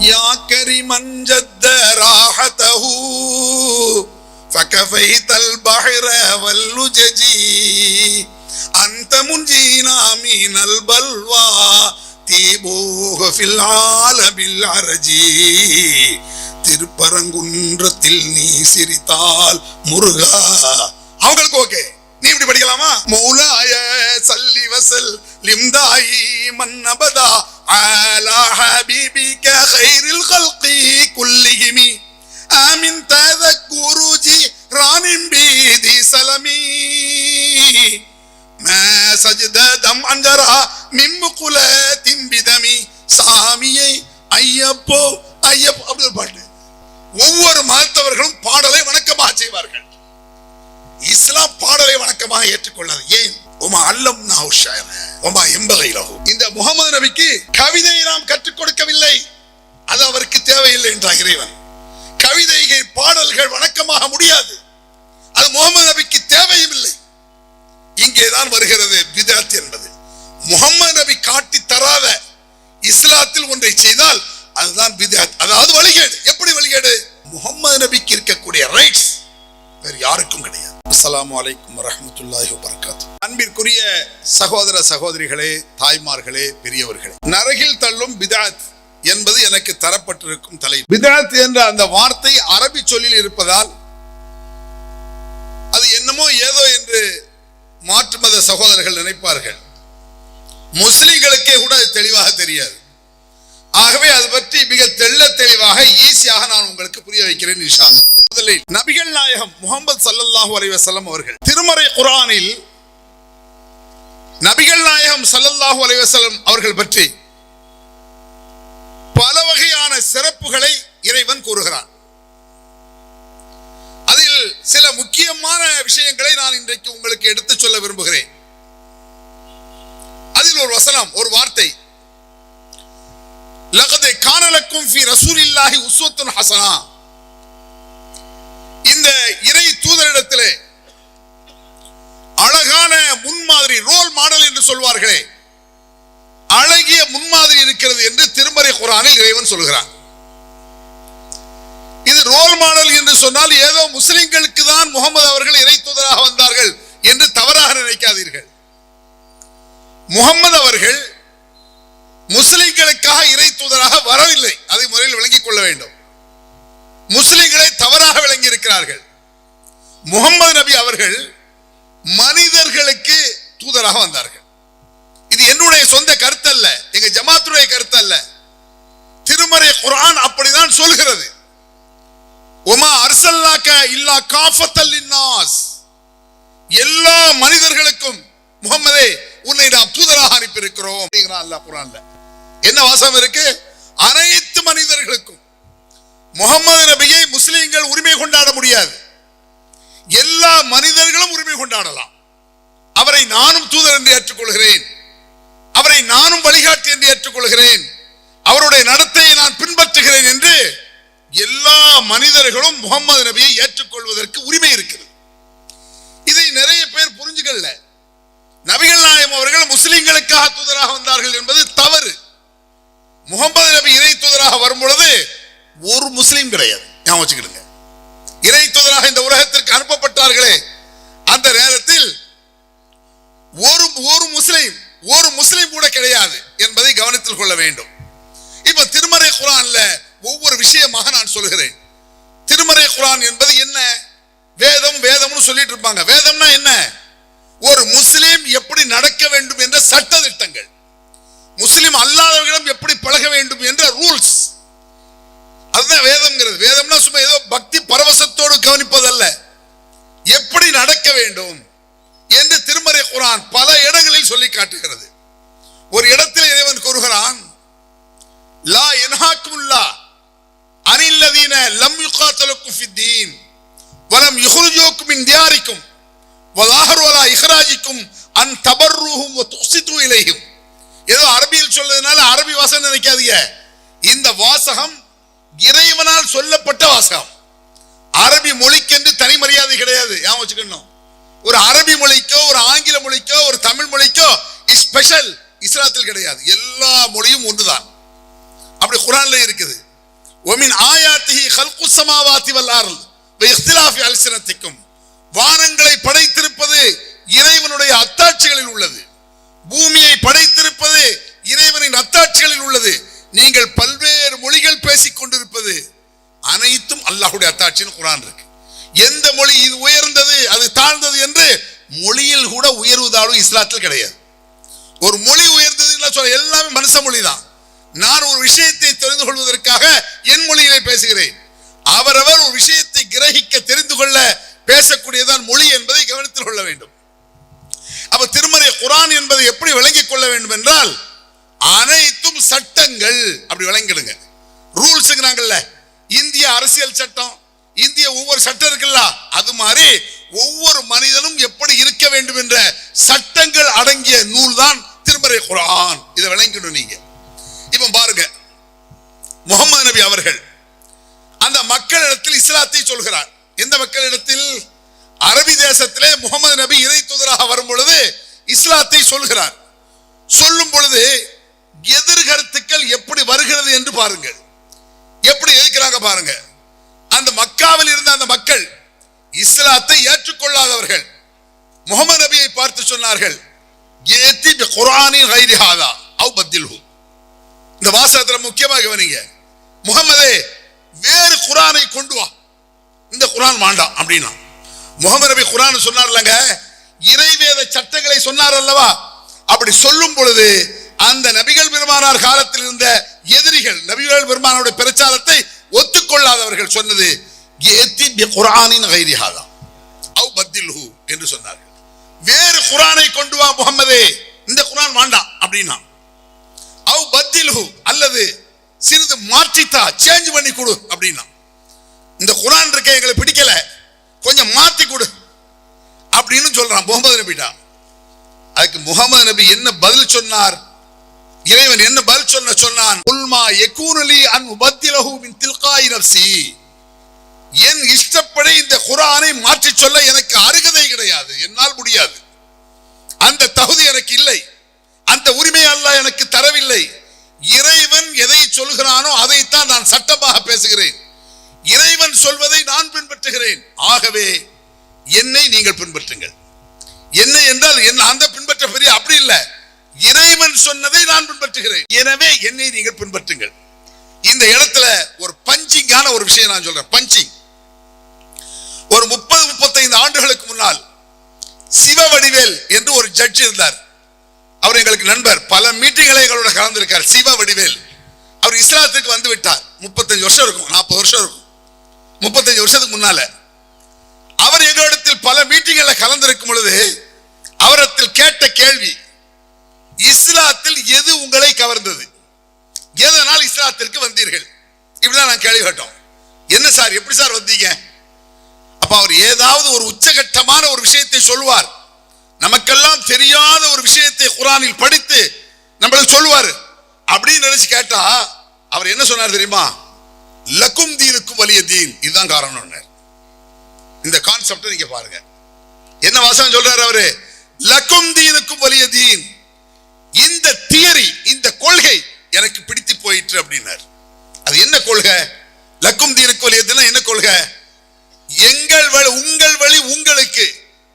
யா கரிமன் ஜத்த ராஹதஹு ஃபகஃபைதல் பஹ்ர வல்லுஜஜி அந்த முன்ஜீனா மினல் பல்வா தீபூஹ ஃபில் ஆலமில் அரஜி. திருப்பரங்குன்றத்தில் நீ சிரித்தால் முருகா. அவங்களுக்கு ஓகே, நீ இப்படி படிக்கலாமா? மௌலாய சல்லி வஸல் லிம்தாயி மன்னபதா அலா ஹபீபிக கைரில் கல்கி குல்லிஹிமி ஆமின் ததக்குருஜி ரானிம் பீதி சலமி மா சஜத தம் அஞ்சரா மிம்முகுல திம்பிதமி. சாமியை ஐயப்போ ஐயப்போ அப்படி பாட்டு. ஒவ்வொரு மதத்தவர்களும் பாடலை வணக்கமாக செய்வார்கள். இஸ்லாம் பாடலை வணக்கமாக ஏற்றுக்கொள்ளாது. ஏன்? உமா அல்லம் நாவுஷாயர உமா எம்பகைலஹு. இந்த முகமது நபிக்கு கவிதையை நாம் கற்றுக் கொடுக்கவில்லை, அது அவருக்கு தேவையில்லை என்றார் இறைவன். கவிதைகள் பாடல்கள் வணக்கமாக முடியாது, அது முகமது நபிக்கு தேவையும் இல்லை. இங்கேதான் வருகிறது பிதஅத் என்பது. முகமது நபி காட்டி தராத இஸ்லாத்தில் ஒன்றை செய்தால் அதுதான் பிதஅத், அதாவது வழிகேடு. எப்படி வழிகேடு? முகமது நபிக்கு இருக்கக்கூடிய ரைட்ஸ் வேறு யாருக்கும் கிடையாது. அஸ்ஸலாமு அலைக்கும் வரஹ்மத்துல்லாஹி வபரகாத்துஹு. அன்பிற்குரிய சகோதர சகோதரிகளே, தாய்மார்களே, பெரியவர்களே, நரகில் தள்ளும் பிதஅத் என்பது எனக்கு தரப்பட்டிருக்கும் தலைப்பு. பிதஅத் என்ற அந்த வார்த்தை அரபி சொல்லில் இருப்பதால் அது என்னமோ ஏதோ என்று மாற்று மத சகோதரர்கள் நினைப்பார்கள். முஸ்லிம்களுக்கே கூட அது தெளிவாக தெரியாது. ஆகவே அது பற்றி மிக தெள்ள தெளிவாக ஈஸியாக நான் உங்களுக்கு புரிய வைக்கிறேன் இன்ஷா அல்லாஹ். முதலில் நபிகள் நாயகம் முஹம்மது ஸல்லல்லாஹு அலைஹி வஸல்லம் அவர்கள் திருமறை குர்ஆனில் நபிகள் நாயகம் ஸல்லல்லாஹு அலைஹி வஸல்லம் அவர்கள் பற்றி பல வகையான சிறப்புகளை இறைவன் கூறுகிறான். அதில் சில முக்கியமான விஷயங்களை நான் இன்றைக்கு உங்களுக்கு எடுத்து சொல்ல விரும்புகிறேன். அதில் ஒரு வசனம், ஒரு வார்த்தை, லகத் கான லக்கும் ஃபீ ரசூலில்லாஹி உஸ்வத்துன் ஹஸனா. இந்த இறை தூதரிடத்திலே அழகான முன்மாதிரி, ரோல் மாடல் என்று சொல்வார்களே, அழகிய முன்மாதிரி இருக்கிறது என்று திருமறை குர்ஆனில் இறைவன் சொல்கிறான். இது ரோல் மாடல் என்று சொன்னால் ஏதோ முஸ்லிம்களுக்கு தான் முகமது அவர்கள் இறை தூதராக வந்தார்கள் என்று தவறாக நினைக்காதீர்கள். முகமது அவர்கள் முஸ்லிம்களுக்காக இறை தூதராக வரவில்லை, அதை முறையில் விளங்கிக் கொள்ள வேண்டும். முஸ்லிம்களை தவறாக விளங்கி இருக்கிறார்கள். முகமது நபி அவர்கள் மனிதர்களுக்கு தூதராக வந்தார்கள். இது என்னுடைய சொந்த கருத்து அல்ல, எங்க ஜமாத்துடைய கருத்து அல்ல, திருமறை குர்ஆன் அப்படிதான் சொல்கிறது. உமா அர்சல்னாக இல்லா காஃபத்தல் லின்னாஸ். எல்லா மனிதர்களுக்கும் முகமதே உன்னை நாம் தூதராக அனுப்பி இருக்கிறோம் அப்படிங்கிறான் அல்லாஹ் குர்ஆன்ல. என்ன வாசகம் இருக்கு? அனைத்து மனிதர்களுக்கும். முகமது நபியை முஸ்லிம்கள் உரிமை கொண்டாட முடியாது, எல்லா மனிதர்களும் உரிமை கொண்டாடலாம். அவரை நானும் தூதர் என்று ஏற்றுக்கொள்கிறேன், அவரை நானும் வழிகாட்டி என்று ஏற்றுக்கொள்கிறேன், அவருடைய நடத்தையை நான் பின்பற்றுகிறேன் என்று எல்லா மனிதர்களும் முகமது நபியை ஏற்றுக்கொள்வதற்கு உரிமை இருக்கிறது. இதை நிறைய பேர் புரிஞ்சுக்கல. நபிகள் நாயகம் அவர்கள் முஸ்லிம்களுக்காக தூதராக வந்தார்கள் என்பது தவறு. முகமது நபி இறை தூதராக வரும் பொழுது ஒரு முஸ்லிம் கிடையாது, ஞாபகம் வச்சுக்கிடுங்க. இறை தூதராக இந்த உலகத்திற்கு அனுப்பப்பட்டார்களே, அந்த நேரத்தில் ஒரு முஸ்லிம் கூட கிடையாது என்பதை கவனத்தில் கொள்ள வேண்டும். இப்ப திருமறை குர்ஆன்ல ஒவ்வொரு விஷயமாக நான் சொல்கிறேன். திருமறை குர்ஆன் என்பது என்ன? வேதம் வேதம்னு சொல்லிட்டு இருப்பாங்க. வேதம்னா என்ன? ஒரு முஸ்லிம் எப்படி நடக்க வேண்டும் என்ற சட்ட திட்டங்கள், முஸ்லிம் அல்லாதவர்களிடம் எப்படி பழக வேண்டும் என்ற ரூல்ஸ், அதுதான் வேதம்ங்கிறது. வேதம்னா சும்மா ஏதோ பக்தி பரவசத்தோடு கவனிப்பதல்ல, எப்படி நடக்க வேண்டும் என்று திருமறை குர்ஆன் பல இடங்களில் சொல்லி காட்டுகிறது. ஒரு இடத்தில் இறைவன் கூறுகிறான், லா யன்ஹாக்குமுல்லாஹ் அனில்லதீன லம் யுகாத்தலுக்கும் ஃபித்தீன் வலம் யுஹ்ரிஜூக்கும் மின் தியாரிக்கும் வலாஹரு அலா இஹ்ராஜிக்கும் அன் தபர்ருஹும் வ துக்ஸிது இலைஹிம். ஏதோ அரபியில் சொல்றதுனால அரபி வாசகம் நினைக்காதீங்க. இந்த வாசகம் இறைவனால் சொல்லப்பட்ட வாசகம். அரபி மொழிக்கு என்று தனி மரியாதை கிடையாது, ஞாபகம் வச்சுக்கணும். ஒரு அரபி மொழிக்கோ ஒரு ஆங்கில மொழிக்கோ ஒரு தமிழ் மொழிக்கோ ஸ்பெஷல் இஸ்லாத்தில் கிடையாது. எல்லா மொழியும் ஒன்றுதான். அப்படி குர்ஆன்ல இருக்குது. ومن آياته خلق السماوات والأرض واختلاف ألسنتكم. வானங்களை படைத்திருப்பது இறைவனுடைய அத்தாட்சிகளில் உள்ளது. பூமியை படைத்திருப்பது இறைவனின் அத்தாட்சிகளில் உள்ளது. நீங்கள் பல்வேறு மொழிகள் பேசிக் கொண்டிருப்பது அனைத்தும் அல்லாஹ்வுடைய அத்தாட்சின்னு குர்ஆன் இருக்கு. எந்த மொழி இது உயர்ந்தது அது தாழ்ந்தது என்று மொழியில் கூட உயர்வு தாழ்வு இஸ்லாத்தில் கிடையாது. ஒரு மொழி உயர்ந்தது சொல்ல எல்லாமே மனுஷ மொழி தான். நான் ஒரு விஷயத்தை தெரிந்து கொள்வதற்காக என் மொழியிலே பேசுகிறேன். அவரவர் ஒரு விஷயத்தை கிரகிக்க தெரிந்து கொள்ள பேசக்கூடியதான் மொழி என்பதை கவனத்தில் கொள்ள வேண்டும். அப்ப திருமறை குர்ஆன் என்பதை எப்படி விளங்கிக் கொள்ள வேண்டும் என்றால் அனைத்தும் சட்டங்கள் அப்படி விளங்கிடுங்க. ரூல்ஸ்ங்கறாங்கல்ல, இந்திய அரசியல் சட்டம், இந்திய ஒவ்வொரு சட்டம் இருக்குல்ல, அது மாதிரி ஒவ்வொரு மனிதனும் எப்படி இருக்க வேண்டும் என்ற சட்டங்கள் அடங்கிய நூல் தான் திருமறை குர்ஆன். இதை விளங்கிடணும் நீங்க. இப்ப பாருங்க, முகமது நபி அவர்கள் அந்த மக்களிடத்தில் இஸ்லாத்தை சொல்கிறார். எந்த மக்களிடத்தில்? அரபி தேசத்திலே முகமது நபி இறை தூதராக வரும் பொழுது இஸ்லாத்தை சொல்கிறார். சொல்லும் பொழுது எதிர்கருத்துக்கள் எப்படி வருகிறது என்று பாருங்கள், எப்படி எதிர்க்கிறாங்க பாருங்க. அந்த மக்காவில் இருந்த அந்த மக்கள் இஸ்லாத்தை ஏற்றுக்கொள்ளாதவர்கள் முகமது நபியை பார்த்து சொன்னார்கள், ஏத்தி பி குர்ஆனின் கைரி ஹாதா அவ் பத்தில்ஹு. இந்த வாசகத்துல முக்கியமாக கவனிங்க, முகமதே வேறு குர்ஆனை கொண்டு வா, இந்த குர்ஆன் வேண்டாம் அப்படின்னா. முகமது நபி குர்ஆன் சொன்னார்லங்க, இறைவேத சட்டங்களை சொன்னார் அல்லவா. அப்படி சொல்லும் பொழுது அந்த நபிகள் பெருமானார் காலத்தில் இருந்த எதிரிகள் நபிகள் பெருமானாருடைய பிரச்சாரத்தை ஒத்துக்கொள்ளாதவர்கள் சொன்னது ஏத்தி பி குர்ஆனின் கைரி ஹாதா அவ் பத்தில்ஹு என்று சொன்னார்கள். வேறு குர்ஆனை கொண்டு வா முகமதே, இந்த குர்ஆன் வேண்டாம் அப்படின்னா. அவ் பத்தில்ஹு அல்லது சிறிது மாற்றித்தா, சேஞ்ச் பண்ணி கொடு அப்படின்னா. இந்த குர்ஆன் இருக்க எங்களுக்கு பிடிக்கல, கொஞ்சம் மாத்தி கொடு அப்படின்னு சொல்றான் முகமது நபிடா. அதுக்கு முகமது நபி என்ன பதில் சொன்னார்? இறைவன் என்ன பதில் சொன்னான்? குல்மா யகூனு லி அன் உபத்திலஹு மின் தில்காய் நஃப்ஸி. என் இஷ்டப்படி இந்த குர்ஆனை மாற்றி சொல்ல எனக்கு அருகதை கிடையாது, என்னால் முடியாது. அந்த தகுதி எனக்கு இல்லை, அந்த உரிமை அல்லாஹ் எனக்கு தரவில்லை. இறைவன் எதை சொல்கிறானோ அதைத்தான் நான் சட்டமாக பேசுகிறேன். இறைவன் சொல்வதை நான் பின்பற்றுகிறேன். ஆகவே என்னை நீங்கள் பின்பற்றுங்கள். என்ன என்றால் என்ன அந்த பின்பற்ற பெரிய அப்படி இல்லை, இறைவன் சொன்னதை நான் பின்பற்றுகிறேன். எனவே என்னை நீங்கள் பின்பற்றுங்கள். இந்த இடத்துல ஒரு பஞ்சிங்கான ஒரு விஷயம் நான் சொல்றேன். பஞ்சிங். ஒரு 30-35 ஆண்டுகளுக்கு முன்னால் சிவவடிவேல் என்று ஒரு ஜட்ஜ் இருந்தார். அவர் எங்களுக்கு நண்பர், பல மீட்டிங்களை எங்களோட கலந்திருக்கார். சிவவடிவேல் அவர் இஸ்லாத்துக்கு வந்து விட்டார். 35 வருஷம் இருக்கும், 40 வருஷம் இருக்கும், 35 வருஷத்துக்கு முன்னால அவர் எங்களிடத்தில் பல மீட்டிங்களை கலந்திருக்கும் பொழுது அவரிடத்தில் கேட்ட கேள்வி, இஸ்லாத்தில் எது உங்களை கவர்ந்தது, எதனால் இஸ்லாத்திற்கு வந்தீர்கள்? இப்படிதான் நான் கேள்வி கேட்டோம். என்ன சார், எப்படி சார் வந்தீங்க? அப்ப அவர் ஏதாவது ஒரு உச்சகட்டமான ஒரு விஷயத்தை சொல்வார். நமக்கெல்லாம் தெரியாத ஒரு விஷயத்தை குர்ஆனில் படித்து நம்மளுக்கு சொல்லுவார். அப்படின்னு நினைச்சு கேட்டா அவர் என்ன சொன்னார் தெரியுமா? லக்கும் தீனுக்கும் வலிய தீன், இதுதான் காரணம். இந்த கான்செப்ட் நீங்க பாருங்க, என்ன வாசகம் சொல்றாரு அவரு? லக்கும் தீனுக்கும் வலிய தீன். இந்த தியரி, இந்த கொள்கை எனக்கு பிடித்து போயிற்று அப்படின்னார். அது என்ன கொள்கை? லக்கும் தீனுக்கும் வலிய தீன் என்ன கொள்கை? எங்கள் வழி உங்கள் வழி உங்களுக்கு,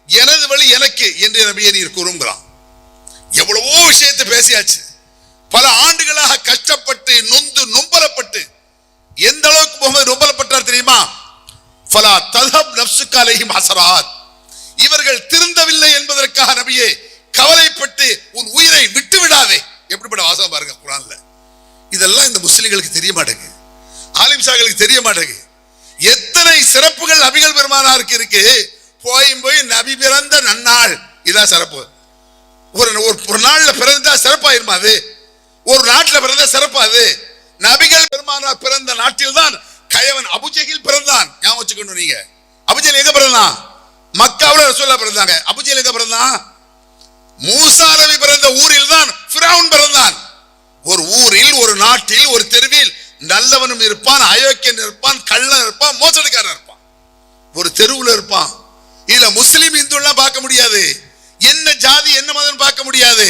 எனது வழி எனக்கு என்று நபியே நீர் கூறுகிறான். எவ்வளவோ விஷயத்தை பேசியாச்சு. பல ஆண்டுகளாக கஷ்டப்பட்டு நொந்து நொம்பலப்பட்டு எந்த அளவுக்கு முகமது நொம்பலப்பட்டார் தெரியுமா? ஃபலா தذهب நஃப்ஸுக அலைஹிம் ஹஸராத். இவர்கள் திருந்தவில்லை என்பதற்காக நபியே கவலைப்பட்டு உன் உயிரை விட்டு விடாதே. எப்படிப்பட்ட வாசகம் பாருங்க குர்ஆன்ல. இதெல்லாம் இந்த முஸ்லிம்களுக்கு தெரிய மாட்டேங்குது, ஆலிம்சாக்களுக்கு தெரிய மாட்டேங்குது. எத்தனை சிறப்புகள் நபிகள் பெருமானாருக்கு இருக்கு. போய் நபி பிறந்த நன்னாள் இதான் சிறப்பு. ஒரு நாள்ல பிறந்தா சிறப்பாயிருமா? அது ஒரு நாட்டில் பிறந்த சிறப்பாது. நபிகள் பெருமானார் பிறந்த நாட்டில் தான் கயவன் அபுஜஹில் பிறந்தான். ஞாபகம் வச்சுக்கணும் நீங்க. அபுஜஹில் எங்க பிறந்தான்? மக்காவுல ரசூலுல்லாஹ் பிறந்தாங்க. அபுஜஹில் எங்க பிறந்தான்? மூசா நபி பிறந்த ஊரில் தான் ஃபிரௌன் பிறந்தான். ஒரு ஊரில், ஒரு நாட்டில், ஒரு தெருவில் நல்லவனும் இருப்பான், அயோக்கியன் இருப்பான், கள்ளன் இருப்பான், மோசடிக்காரன் இருப்பான். ஒரு தெருவில் இருப்பான். இதுல முஸ்லிம் இந்துலாம் பார்க்க முடியாது, என்ன ஜாதி என்ன மதம் பார்க்க முடியாது.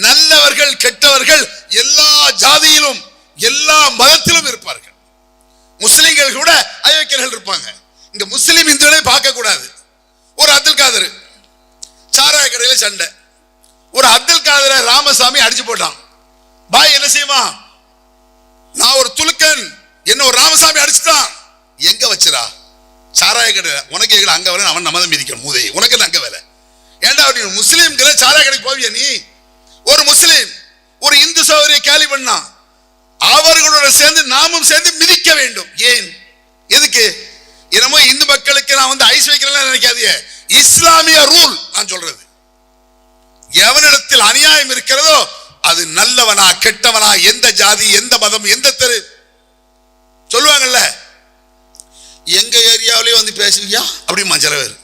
நல்லவர்கள் கெட்டவர்கள் எல்லா ஜாதியிலும் எல்லா மதத்திலும் இருப்பார்கள். இங்க முஸ்லிம் இந்துக்களை பார்க்க கூடாது. ஒரு அப்துல் காதர் சாராய கடையில சண்டை, ஒரு அப்துல் காதரை ராமசாமி அடிச்சு போட்டான். பாய் என்ன செய்வான்? நான் ஒரு துலுக்கன், என்ன ஒரு ராமசாமி அடிச்சுட்டான். எங்க வச்சுரா? சாராய கடை. உனக்கு எங்க அங்க வேலை? அவன் நம்ம மிதிக்கணும் மூதை. உனக்கு என்ன அங்க வேலை? ஏண்டா அப்படின்னு முஸ்லீம்களை சாராய கடைக்கு போவியா நீ? ஒரு முஸ்லீம் ஒரு இந்து சகோதரியை கேலி பண்ணா, அவர்களோட சேர்ந்து நாமும் சேர்ந்து மிதிக்க வேண்டும். ஏன்? எதுக்கு? என்னமோ இந்து மக்களுக்கு நான் வந்து ஐஸ் வைக்கிறேன் நினைக்காதீங்க. இஸ்லாமிய ரூல் நான் சொல்றது. எவனிடத்தில் அநியாயம் இருக்கிறதோ அது நல்லவனா கெட்டவனா, எந்த ஜாதி எந்த மதம் எந்த தெரு சொல்லுவாங்கல்ல, எங்க ஏரியாவிலே வந்து பேசுவியா அப்படிமா சில பேர்.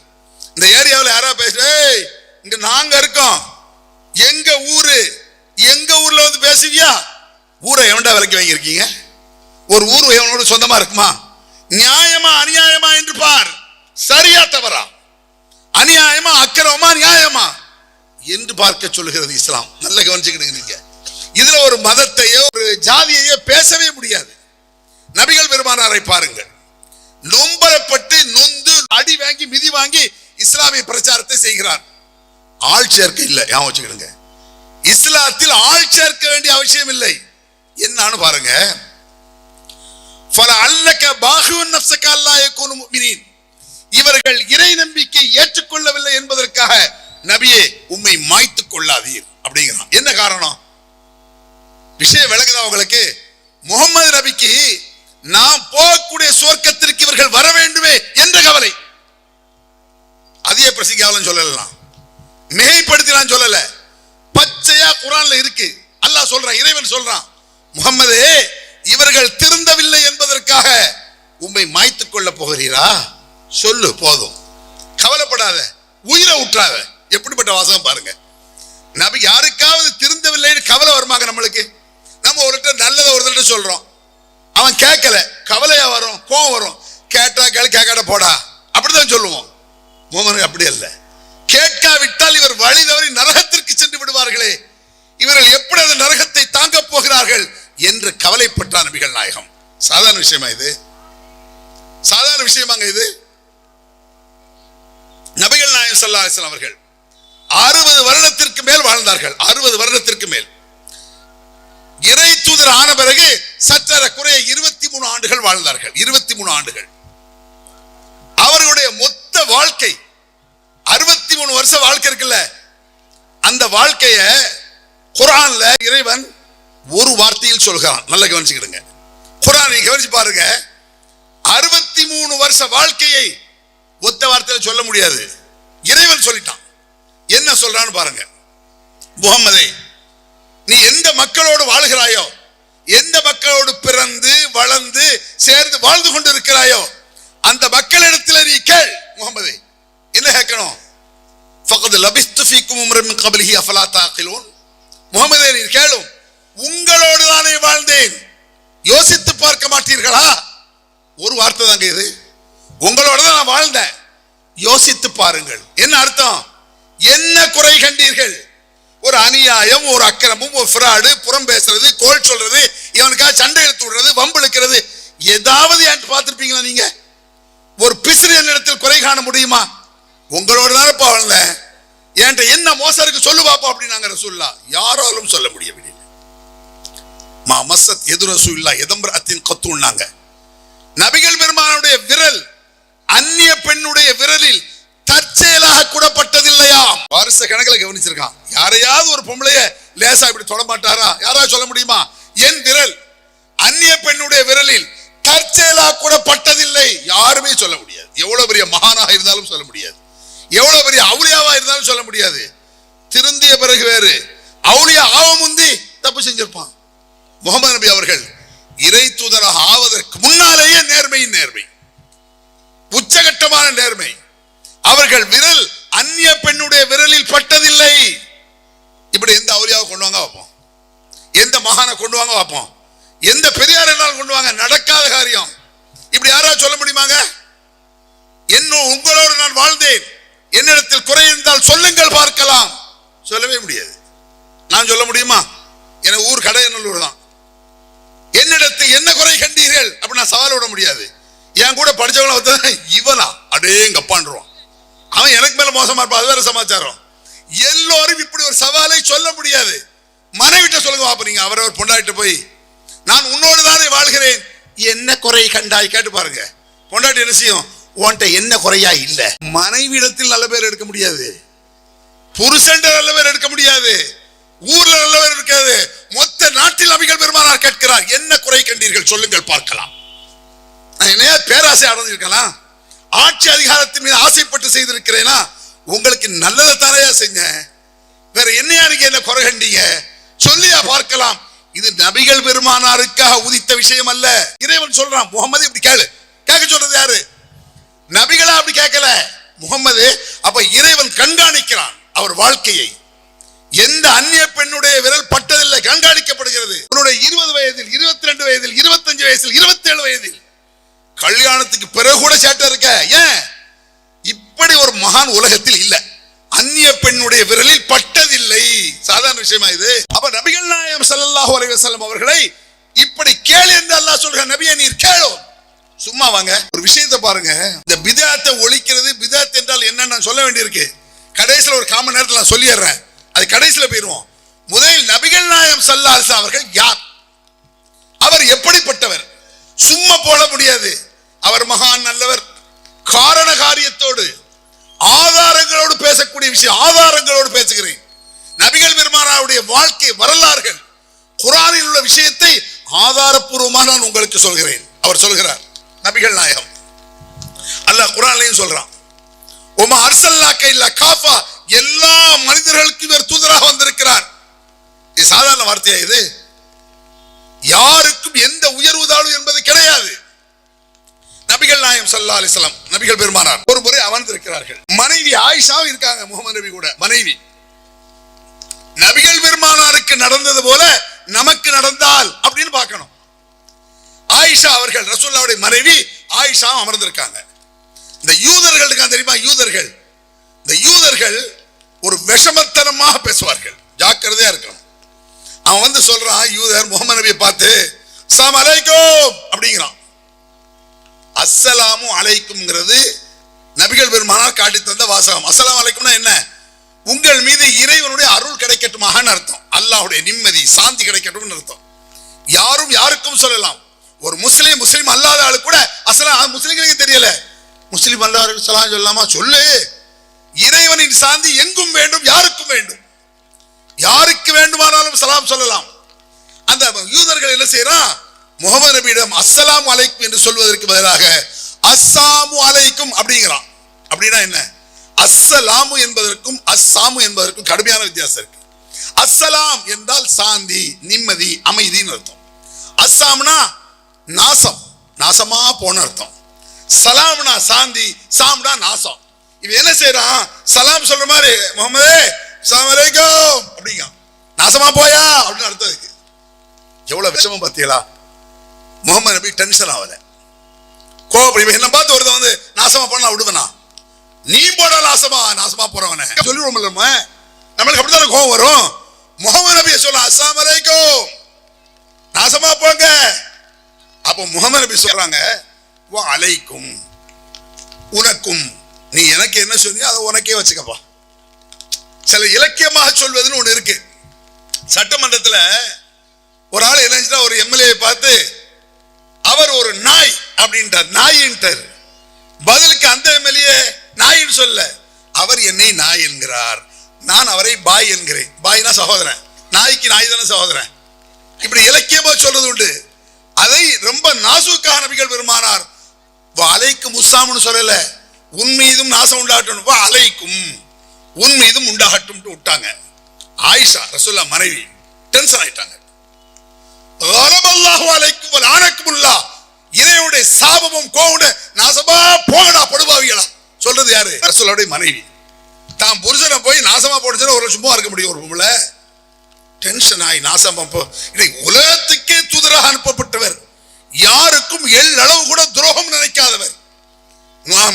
இந்த ஏரியாவில் யாரா பேசுற, இங்க நாங்க இருக்கோம், எங்க ஊர்ல வந்து பேசுவியா? ஊரை எவன்டா விலைக்கு வாங்கியிருக்கீங்க? ஒரு ஊர் எவனோட சொந்தமா இருக்குமா? நியாயமா அநியாயமா என்று பார். சரியா தவறா, அநியாயமா அக்கிரமமா நியாயமா என்று பார்க்க சொல்லுகிறது இஸ்லாம். நல்ல கவனிச்சுக்கிடுங்க. நீங்க இதுல ஒரு மதத்தையோ ஒரு ஜாதியையோ பேசவே முடியாது. நபிகள் பெருமானாரை பாருங்கள், நொம்பலப்பட்டு நொந்து அடி வாங்கி மிதி வாங்கி இஸ்லாமிய பிரச்சாரத்தை செய்கிறார். ஆள் சேர்க்க இல்லை, ஞாபகம் வச்சுக்கிடுங்க. இஸ்லாத்தில் ஆள் சேர்க்க வேண்டிய அவசியம் இல்லை. என்னன்னு பாருங்க, இவர்கள் இறை நம்பிக்கை ஏற்றுக்கொள்ளவில்லை என்பதற்காக நபியே உம்மை மாய்த்துக் கொள்ளாதீர் அப்படிங்கிறான். என்ன காரணம்? விஷயம் விளக்குதா உங்களுக்கு? முகமது நபிக்கு நாம் போகக்கூடிய சொர்க்கத்திற்கு இவர்கள் வர வேண்டுமே என்ற கவலை. அதிக பிரசிக்காவலும் சொல்லலாம், மிகைப்படுத்தினான் சொல்லல, பச்சையா குர்ஆன்ல இருக்கு. அல்லாஹ் சொல்றான், இறைவன் சொல்றான், முகம்மதே இவர்கள் திருந்தவில்லை என்பதற்காக உம்மை மாய்த்துக் கொள்ள போகிறீரா? சொல்லு போதும், கவலைப்படாத, உயிரை விட்டுறாத. எப்படிப்பட்ட வாசகம் பாருங்க. நபி யாருக்காவது திருந்தவில்லைன்னு கவலை வருமாங்க நம்மளுக்கு? நம்ம ஒருத்தர் நல்லதை ஒருத்தர் சொல்றோம், அவன் கேட்கல, கவலையா வரும், கோவம் வரும். கேட்டா கேளு, கேட்காட போடா, அப்படிதான் சொல்லுவோம். முகமது அப்படி அல்ல. கேட்காவிட்டால் இவர் வழி தவறி நரகத்திற்கு சென்று விடுவார்களே, இவர்கள் எப்படி அந்த நரகத்தை தாங்க போகிறார்கள் என்று கவலைப்பட்டார் நபிகள் நாயகம். சாதாரண விஷயமா இது? சாதாரண விஷயமாங்க இது? நபிகள் நாயகம் ஸல்லல்லாஹு அலைஹி வஸல்லம் அவர்கள் 60 வருடத்திற்கு மேல் வாழ்ந்தார்கள். 60 வருடத்திற்கு மேல். இறை தூதர் ஆன பிறகு சற்றற குறைய 23 ஆண்டுகள் வாழ்ந்தார்கள். 23 ஆண்டுகள். அவர்களுடைய மொத்த வாழ்க்கை 63 வருஷ வாழ்க்கை இருக்குல்ல, அந்த வாழ்க்கைய குர்ஆன்ல இறைவன் ஒரு வார்த்தையில் சொல்கிறான். நல்ல கவனிச்சுக்கிடுங்க. குர்ஆனை கவனிச்சு பாருங்க. 63 வருஷ வாழ்க்கையை ஒத்த வார்த்தையில் சொல்ல முடியாது. இறைவன் சொல்லிட்டான். என்ன சொல்றான்னு பாருங்க. முகம்மதே, நீ எந்த மக்களோடு வாழுகிறாயோ, எந்த மக்களோடு பிறந்து வளர்ந்து சேர்ந்து வாழ்ந்து கொண்டு இருக்கிறாயோ, அந்த மக்களிடத்தில் நீ கேள். முகம்மதே, என்ன கேட்கணும்? ஃபகத் லபிஸ்து ஃபீக்கும் உம்ரன் மின் கப்லிஹி அஃபலா தஅகிலூன். முகம்மதே, நீ கேளும், உங்களோடு தானே வாழ்ந்தேன், யோசித்து பார்க்க மாட்டீர்களா? ஒரு வார்த்தை தாங்க இது. உங்களோட தான் நான் வாழ்ந்தேன், யோசித்து பாருங்கள். என்ன அர்த்தம்? என்ன குறை கண்டீர்கள்? ஒரு அநியாயம், ஒரு அக்கிரமம், ஒரு ஃப்ராடு, புறம் பேசுறது, கோல் சொல்றது, இவனுக்காக சண்டை எடுத்து விடுறது, வம்பு இழுக்கிறது, ஏதாவது என்கிட்ட பார்த்திருப்பீங்களா? நீங்க ஒரு பிசிறு என்னிடத்தில் குறை காண முடியுமா? உங்களோட தானப்பா வாழ்ந்தேன், என்கிட்ட என்ன மோசம் இருக்கு சொல்லு பாப்பா அப்படின்னாங்க ரசூலுல்லாஹ். யாராலும் சொல்ல முடியவில்லை. மா மஸ்ஸத் எது ரசூலுல்லாஹ் எதம்ரஅத்தின் கத்துன்னாங்க. நபிகள் பெருமானுடைய விரல் அந்நிய பெண்ணுடைய விரலில் தற்செயலாக கூடப்பட்டதில்லையா? வருஷ கணக்கில் கவனிச்சிருக்கான். யாரையாவது ஒரு பொம்பளைய லேசா இப்படி தொட மாட்டாரா? யாராவது சொல்ல முடியுமா? என் விரல் அந்நிய பெண்ணுடைய விரலில் தற்செயலாக கூடப்பட்டதில்லை. யாருமே சொல்ல முடியாது. எவ்வளவு பெரிய மகானாக இருந்தாலும் சொல்ல முடியாது, எவ்வளவு பெரிய அவுலியாவா இருந்தாலும் சொல்ல முடியாது. திருந்திய பிறகு வேறு, அவுலியா ஆவ முந்தி தப்பு செஞ்சிருப்பான். முகமது நபி அவர்கள் இறை தூதராக ஆவதற்கு முன்னாலேயே நேர்மையின் நேர்மை, உச்சகட்டமான நேர்மை. அவர்கள் விரல் அந்நிய பெண்ணுடைய விரலில் பட்டதில்லை. இப்படி எந்த அவுலியாவை கொண்டு வாங்க வைப்போம், எந்த மகானை கொண்டு வாங்க வைப்போம், எந்த பெரியார் என்னால் கொண்டு வாங்க, நடக்காத காரியம். இப்படி யாராவது சொல்ல முடியுமாங்க? இன்னும் உங்களோடு நான் வாழ்ந்தேன், என்னிடத்தில் குறை இருந்தால் சொல்லுங்கள் பார்க்கலாம். சொல்லவே முடியாது. நான் சொல்ல முடியுமா? என ஊர் கடையநல்லூர் தான். என்னிடத்தில் என்ன குறை கண்டீர்கள் அப்படி நான் சவால் விட முடியாது. என் கூட படிச்சவங்கள இவனா அடேங்கப்பான்றான், அவன் எனக்கு மேல மோசமா இருப்பான், அது வேற சமாச்சாரம். எல்லோரும் இப்படி ஒரு சவாலை சொல்ல முடியாது. மனைவிட்ட சொல்லுங்க பாப்பா, நீங்க அவரவர் பொண்டாட்டிட்ட போய் நான் உன்னோடு தானே வாழ்கிறேன், என்ன குறை கண்டாய் கேட்டு பாருங்க. பொண்டாட்டி என்ன செய்யும், உன்கிட்ட என்ன குறையா இல்ல. மனைவியிடத்தில் நல்ல பேர் எடுக்க முடியாது, புருஷன் நல்ல பேர் எடுக்க முடியாது, ஊர்ல நல்ல பேர் இருக்காது. மொத்த நாட்டில் நபிகள் பெருமானார் கேட்கிறார், என்ன குறை கண்டீர்கள் சொல்லுங்கள் பார்க்கலாம். என்ன பேராசை அடைஞ்சிருக்கலாம், ஆட்சி அதிகாரத்தின் மீது ஆசைப்பட்டு செய்திருக்கிறேனா, உங்களுக்கு நல்லதை தாரையா செஞ்ச, வேற என்னையா நீங்க என்ன குறை கண்டீங்க சொல்லியா பார்க்கலாம். இது நபிகள் பெருமானாருக்காக உதித்த விஷயம் அல்ல. இறைவன் சொல்றான், முகமது இப்படி கேளு. கேட்க சொல்றது யாரு? நபிகளா அப்படி கேட்கல, முகமது. அப்ப இறைவன் கண்காணிக்கிறான் அவர் வாழ்க்கையை. எந்த அந்நிய பெண்ணுடைய விரல் பட்டதில்லை, கண்காணிக்கப்படுகிறது. உன்னுடைய 20 வயதில், 22 வயதில், 25 வயதில், 27 வயதில், கல்யாணத்துக்கு பிறகு கூட சேட்டை இருக்க. ஏன்? இப்படி ஒரு மகான் உலகத்தில் இல்ல, அந்நிய பெண்ணுடைய விரலில் பட்டதில்லை. சாதாரண விஷயமா இது? அப்ப நபிகள் நாயகம் ஸல்லல்லாஹு அலைஹி வஸல்லம் அவர்களை இப்படி கேளு என்று அல்லாஹ் சொல்றான். நபியே நீர் கேளு. சும்மா வாங்க, ஒரு விஷயத்தை பாருங்க. இந்த பிதாத்தை ஒழிக்கிறது, பிதாத் என்றால் என்ன நான் சொல்ல வேண்டியிருக்கு. கடைசியில் ஒரு காமன் நேரத்தில் நான் சொல்லிடுறேன், அது கடைசியில் போயிருவோம். முதலில் நபிகள் நாயகம் ஸல்லல்லாஹு அலைஹி வஸல்லம் அவர்கள் யார், அவர் எப்படிப்பட்டவர்? சும்மா போட முடியாது. அவர் மகான் நல்லவர், காரண காரியத்தோடு ஆதாரங்களோடு பேசக்கூடிய விஷயம். ஆதாரங்களோடு பேசுகிறேன். நபிகள் பெருமானாருடைய வாழ்க்கை வரலாறுகள், குர்ஆனில் உள்ள விஷயத்தை ஆதாரப்பூர்வமாக நான் உங்களுக்கு சொல்கிறேன். அவர் சொல்கிறார், நபிகள் நாயகம் அல்லாஹ் குர்ஆன்லயும் சொல்றான், உமா அர்சல்னாக இல்லா காஃபா, எல்லா மனிதர்களுக்கும் இவர் தூதராக வந்திருக்கிறார். இது சாதாரண வார்த்தையா? இது யாருக்கும் எந்த உயர்வு தாழ்வு என்பது கிடையாது. நபிகள் நாயகம் ஸல்லல்லாஹு அலைஹி வஸல்லம் நபிகள் பெருமானார் ஒரு முறை அமர்ந்திருக்கிறார்கள். மனைவி ஆயிஷா இருக்காங்க, முகமது நபி கூட மனைவி. நபிகள் பெருமானாருக்கு நடந்தது போல நமக்கு நடந்தால் அப்படின்னு பார்க்கணும். ஆயிஷா அவர்கள் ரசூலுல்லாஹ்வுடைய மனைவி ஆயிஷா அமர்ந்திருக்காங்க. இந்த யூதர்கள் இருக்காங்க தெரியுமா, யூதர்கள். இந்த யூதர்கள் ஒரு விஷமத்தனமாக பேசுவார்கள், ஜாக்கிரதையா இருக்கணும். அவன் வந்து சொல்றான், யூதர் முகமது நபியை பார்த்து அஸ்ஸலாமு அலைக்கும் அப்படிங்கிறான். அஸ்ஸலாமு அலைக்கும்ங்கிறது நபிகள் பெருமானார் காட்டி தந்த வாசகம். அஸ்ஸலாமு அலைக்கும்னா என்ன? உங்கள் மீது இறைவனுடைய அருள் கிடைக்கட்டுமான்னு அர்த்தம், அல்லாஹ்வுடைய நிம்மதி சாந்தி கிடைக்கட்டும் அர்த்தம். யாரும் யாருக்கும் சொல்லலாம். ஒரு முஸ்லீம் முஸ்லீம் அல்லாத ஆளு கூட அஸ்ஸலாம், முஸ்லிம்களுக்கு தெரியல, முஸ்லீம் அல்லாஹ்வுக்கு சலாம் சொல்லலாமா? சொல்லு. இறைவனின் சாந்தி எங்கும் வேண்டும், யாருக்கும் வேண்டும், யாருக்கு வேண்டுமானாலும் சலாம் சொல்லலாம். அந்த யூதர்கள் என்ன செய்யறான், முகமது நபியிடம் அஸ்ஸலாமு அலைக்கும் என்று சொல்வதற்கு பதிலாக அஸ்ஸாமு அலைக்கும் அப்படிங்கிறான். அப்படின்னா என்ன? அஸ்ஸலாமு என்பதற்கும் அஸ்ஸாமு என்பதற்கும் கடுமையான வித்தியாசம் இருக்கு. அஸ்ஸலாம் என்றால் சாந்தி, நிம்மதி, அமைதின்னு அர்த்தம். அஸ்ஸாம்னா நாசம், நாசமா போன அர்த்தம். சலாம்னா சாந்தி, சாம்னா நாசம். இவன் என்ன செய்யறான், சலாம் சொல்ற மாதிரி முகமது அஸ்ஸலாமு அலைக்கும் அப்படிங்க, நாசமா போயா அப்படின்னு அர்த்தம் இருக்கு. எவ்வளவு விஷமம் பார்த்தீங்களா? முகமது நபி டென்ஷன் ஆகல, கோபப்படி. என்ன பார்த்து ஒருத்தன் வந்து நாசமா போனா விடுவனா? நீ போட நாசமா, நாசமா போறவன சொல்லிடுவோம். நம்மளுக்கு அப்படித்தான கோபம் வரும். முகமது நபியை சொல்ல அஸ்ஸலாமு அலைக்கும், நாசமா போங்க. அப்போ முகமது நபி சொல்றாங்க, வ அலைக்கும், உனக்கும், நீ எனக்கு என்ன சொன்னியோ அதை உனக்கே வச்சுக்கப்பா. சில இலக்கியமாக சொல்வதுன்னு ஒண்ணு இருக்கு. சட்டமன்றத்தில் ஒரு ஆள் என்ன, ஒரு எம்எல்ஏ பார்த்து அவர் ஒரு நாய் அப்படின்றார், நாயின்ட்டார். பதிலுக்கு அந்த எம்எல்ஏ நாயின்னு சொல்ல, அவர் என்னை நாய் என்கிறார், நான் அவரை பாய் என்கிறேன். பாய்னா சகோதரன், நாய்க்கு நாய் தானே சகோதரன். இப்படி இலக்கியமா சொல்றது உண்டு. அதை ரொம்ப நாசூக்காக நபிகள் பெருமானார் அலைக்கும் உஸ்ஸாம்னு சொல்லல, உன் மீதும் நாசம் உண்டாகட்டும், அலைக்கும் உன் மீதும் உண்டாகட்டும் விட்டாங்க. ஆயிஷா ரசூலுல்லாஹ் மனைவி டென்ஷன் ஆயிட்டாங்க. கலபல்லாஹு அலைக்கும் வ லஅனக்குமுல்லாஹ், இறைவனுடைய சாபமும் கோபமும், நாசமா போங்கடா படுபாவிகளா சொல்றது யாரு? ரசூலுல்லாஹ்வுடைய மனைவி. தான் புருஷனை போய் நாசமா போடுச்சுன்னா ஒரு சும்மா இருக்க முடியும்? ஒரு பொம்பளை டென்ஷன் ஆகி நாசமா போ. உலகத்துக்கே தூதராக அனுப்பப்பட்டவர், யாருக்கும் எள்ளளவு கூட துரோகம் நினைக்காதவர்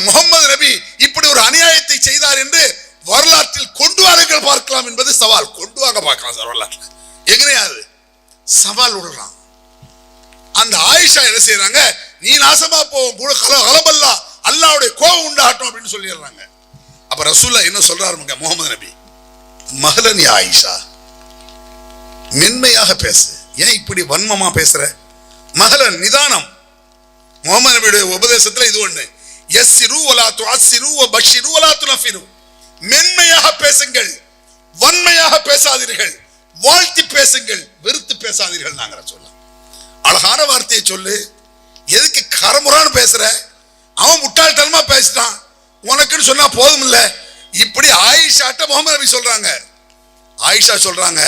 முகமது நபி இப்படி ஒரு அநியாயத்தை செய்தார் என்று வரலாற்றில் கொண்டு வாருங்கள் பார்க்கலாம் என்பது சவால். கொண்டு வாங்க பார்க்கலாம் சார் வரலாற்றில். எங்கனையாது சவால் விடுறான். அந்த ஆயிஷா என்ன செய்யறாங்க, நீ நாசமா போவோம், கலபல்லா, அல்லாஹ்வுடைய கோபம் உண்டாகட்டும் அப்படின்னு சொல்லிடுறாங்க. அப்ப ரசூலுல்லாஹ் என்ன சொல்றாருங்க முகமது நபி, மஹலன் யா ஆயிஷா, மென்மையாக பேசு, ஏன் இப்படி வன்மமா பேசுற? மஹலன், நிதானம். முகமது நபியுடைய உபதேசத்துல இது ஒண்ணு, யஸ்ஸிரு வலா துஅஸ்ஸிரு வபஷ்ஷிரு வலா துனஃபிரு, மென்மையாக பேசுங்கள், வன்மையாக பேசாதீர்கள், வாழ்த்தி பேசுங்கள், வெறுத்து பேசாதீர்கள். நாங்க சொல்லலாம், அழகான வார்த்தையை சொல்லு, எதுக்கு கரமுறான்னு பேசுற? அவன் முட்டாள்தனமா பேசிட்டான், உனக்குன்னு சொன்னா போதும் இல்ல? இப்படி ஆயிஷாட்ட முகமது நபி சொல்றாங்க. ஆயிஷா சொல்றாங்க,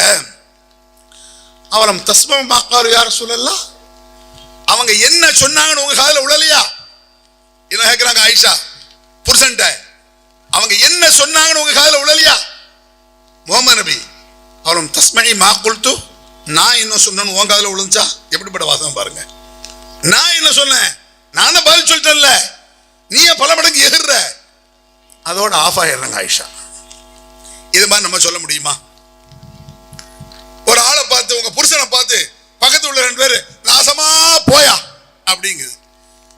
அவரம் தஸ்மம் மாக்காரு யார சொல்லலாம், அவங்க என்ன சொன்னாங்கன்னு உங்க காதுல உழலையா? என்ன கேட்கிறாங்க ஆயிஷா புருஷன்ட்ட, அவங்க என்ன சொன்னாங்கன்னு உங்க காதுல உழலையா? முகமது நபி, அவரும் தஸ்மணி மாக்குல்து, நான் என்ன சொன்னேன்னு உன் காதுல உழுந்துச்சா? எப்படிப்பட்ட வாசம் பாருங்க. நான் என்ன சொன்னேன், நான் தான் பதில் சொல்லிட்டேன்ல, நீ பல மடங்கு எகிர்ற. அதோட ஆஃப் ஆயிடுறாங்க ஆயிஷா. இது மாதிரி நம்ம சொல்ல முடியுமா? ஒரு ஆளை பார்த்து, உங்க புருஷனை பார்த்து பக்கத்து உள்ள 2 பேரு நாசமா போயா அப்படிங்குது,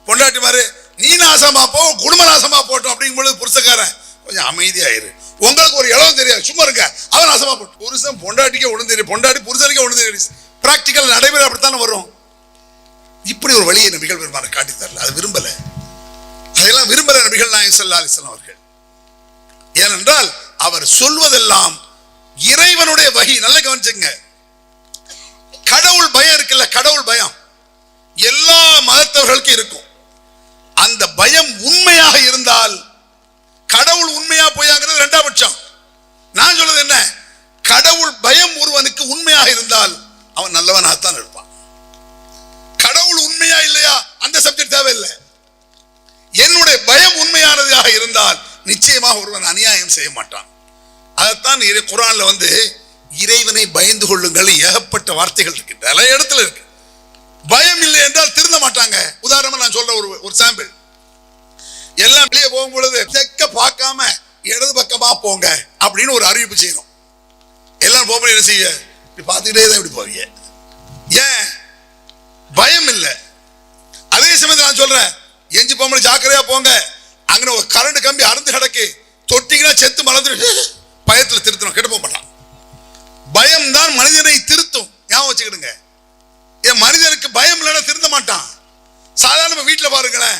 பொண்டாட்டி மாதிரி நீ நாசமா போ, குடும்ப நாசமா போட்டோம் அப்படிங்கும் பொழுது புருஷக்காரன் கொஞ்சம் அமைதியாயிரு, உங்களுக்கு ஒரு இளவும் தெரியாது, சும்மா இருக்க, அவன் நாசமா போட்டு. புருஷன் பொண்டாட்டிக்கே ஒண்ணு தெரியும், பொண்டாட்டி புருஷனுக்கே ஒண்ணு தெரியும். பிராக்டிக்கல் நடைமுறை அப்படித்தானே வரும். இப்படி ஒரு வழியை நபிகள் பெருமானை காட்டி தரல, அது விரும்பல, அதெல்லாம் விரும்பல நபிகள் நாயகம் ஸல்லல்லாஹு அலைஹி வஸல்லம் அவர்கள். ஏனென்றால் அவர் சொல்வதெல்லாம் இறைவனுடைய வஹி. நல்ல கவனிச்சுங்க, கடவுள் பயம் இருக்குல்ல, கடவுள் பயம் எல்லா மதத்தவர்களுக்கும் இருக்கும். அந்த பயம் உண்மையாக இருந்தால், கடவுள் உண்மையா போயாங்கிறது 2ஆம் பட்சம். நான் சொல்றது என்ன, கடவுள் பயம் ஒருவனுக்கு உண்மையாக இருந்தால் அவன் நல்லவனாகத்தான் இருப்பான். கடவுள் உண்மையா இல்லையா அந்த சப்ஜெக்ட் தேவையில்லை. என்னுடைய பயம் உண்மையானதாக இருந்தால் நிச்சயமாக ஒருவன் அநியாயம் செய்ய மாட்டான். அதைத்தான் குர்ஆன்ல இறைவனை பயந்து கொள்ளுங்கள் ஏகப்பட்ட வார்த்தைகள் இருக்கு, நிறைய இடத்துல இருக்கு. பயம் இல்லை என்றால் திருந்த மாட்டாங்க. உதாரணமா நான் சொல்ற ஒரு சாம்பிள், எல்லாம் வெளியே போகும் பொழுது தெக்க பார்க்காம இடது பக்கமா போங்க அப்படின்னு ஒரு அறிவிப்பு செய்யணும். எல்லாம் போகும்போது என்ன செய்ய, இப்படி பார்த்துக்கிட்டே தான் இப்படி போவீங்க. ஏன்? பயம் இல்லை. அதே சமயத்தில் நான் சொல்றேன், எஞ்சி போகும்போது ஜாக்கிரதையா போங்க, அங்க ஒரு கரண்ட் கம்பி அறுந்து கிடக்கு, தொட்டிங்கன்னா செத்து மலர்ந்து, பயத்துல திருத்தணும், கெட்டு போக மாட்டான். பயம் தான் மனிதனை திருத்தும், ஞாபகம் வச்சுக்கிடுங்க. என் மனிதனுக்கு பயம் இல்லைன்னா திருந்த மாட்டான். சாதாரண வீட்டுல பாருங்களேன்,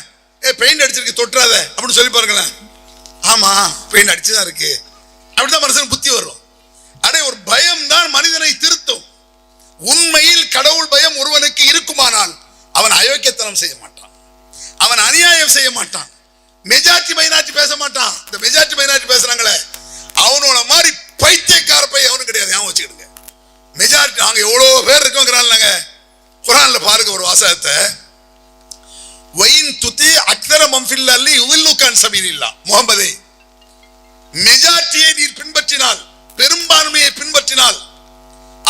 பெயிண்ட் அடிச்சிருக்கு தொட்டுறாத அப்படின்னு சொல்லி பாருங்களேன், ஆமா பெயிண்ட் அடிச்சுதான் இருக்கு, அப்படிதான் மனுஷனுக்கு புத்தி வரும். அடே, ஒரு பயம் தான் மனிதனை திருத்தும். உண்மையில் கடவுள் பயம் ஒருவனுக்கு இருக்குமானால் அவன் அயோக்கியத்தனம் செய்ய மாட்டான், அவன் அநியாயம் செய்ய மாட்டான், மெஜாரிட்டி மைனாரிட்டி பேச மாட்டான். இந்த மெஜாரிட்டி மைனாரிட்டி பேசுறாங்களே, அவனோட மாதிரி பைத்தியக்கார பையன் அவனு கிடையாது, ஞாபகம் வச்சுக்கிடுங்க. மெஜாரிட்டி நாங்க எவ்வளவு பேர் இருக்கோங்கிறாங்க. குர்ஆன்ல பாருங்க ஒரு வாசகத்தை, வைன் துதி அக்தர மம்ஃபில் அல்லி யுதில்லுகன் சபீலில்லா. முஹம்மதே, மெஜாரிட்டியை நீர் பின்பற்றினால், பெரும்பான்மையை பின்பற்றினால்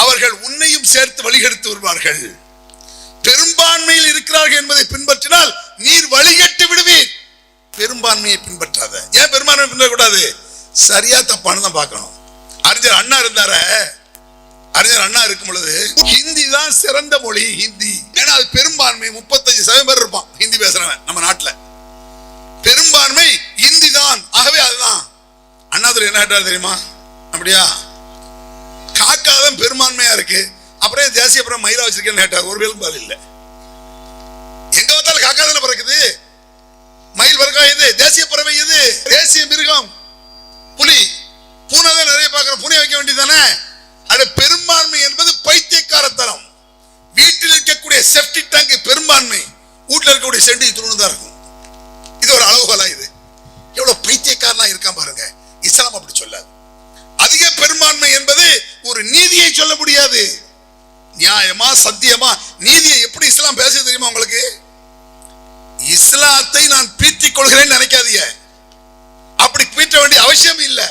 அவர்கள் உன்னையும் சேர்த்து வழிகெடுத்து வருவார்கள். பெரும்பான்மையில் இருக்கிறார்கள் என்பதை பின்பற்றினால் நீர் வழிகெட்டு விடுவீர். பெரும்பான்மையை பின்பற்றாத. ஏன் பெரும்பான்மையை பின்பற்றக்கூடாது? சரியா தப்பானு தான் பார்க்கணும். அறிஞர் அண்ணா இருந்தார, அறிஞர் அண்ணா இருக்கும் பொழுது ஹிந்தி தான் சிறந்த மொழி, ஹிந்தி. ஏன்னா அது பெரும்பான்மை, 35% பேர் இருப்பான் ஹிந்தி பேசுறவன் நம்ம நாட்டுல. பெரும்பான்மை ஹிந்தி தான், ஆகவே அதுதான். அண்ணாதுரை என்ன கேட்டார் தெரியுமா? அப்படியா, காக்காதான் பெரும்பான்மையா இருக்கு, அப்புறம் தேசியப்புறம் மயிலா வச்சிருக்கேன்னு கேட்டார். ஒரு வேலும் பதில் இல்லை. எங்க பார்த்தாலும் காக்கா தானே பறக்குது, மயில் பறக்கா எது? தேசிய பறவை எது? தேசிய மிருகம் புலி. பூனை தான் நிறைய பார்க்கிறோம், பூனை வைக்க வேண்டியதானே. அது பெரும்பான்மை என்பது பைத்தியக்காரத்தனம். வீட்டில் இருக்கக்கூடிய செப்டி டேங்க் பெரும்பான்மை, வீட்டில் இருக்கக்கூடிய செண்டி துணுதான் இருக்கும். இது ஒரு அளவுகோலா? இது எவ்வளவு பைத்தியக்காரனா இருக்கான் பாருங்க. இஸ்லாம் அப்படி சொல்லாது. அதிக பெரும்பான்மை என்பது ஒரு நீதியை சொல்ல முடியாது. நியாயமா சத்தியமா நீதியை எப்படி இஸ்லாம் பேச தெரியுமா உங்களுக்கு? இஸ்லாத்தை நான் பீற்றிக் கொள்கிறேன்னு நினைக்காதீங்க, அப்படி பீற்ற வேண்டிய அவசியம் இல்லை.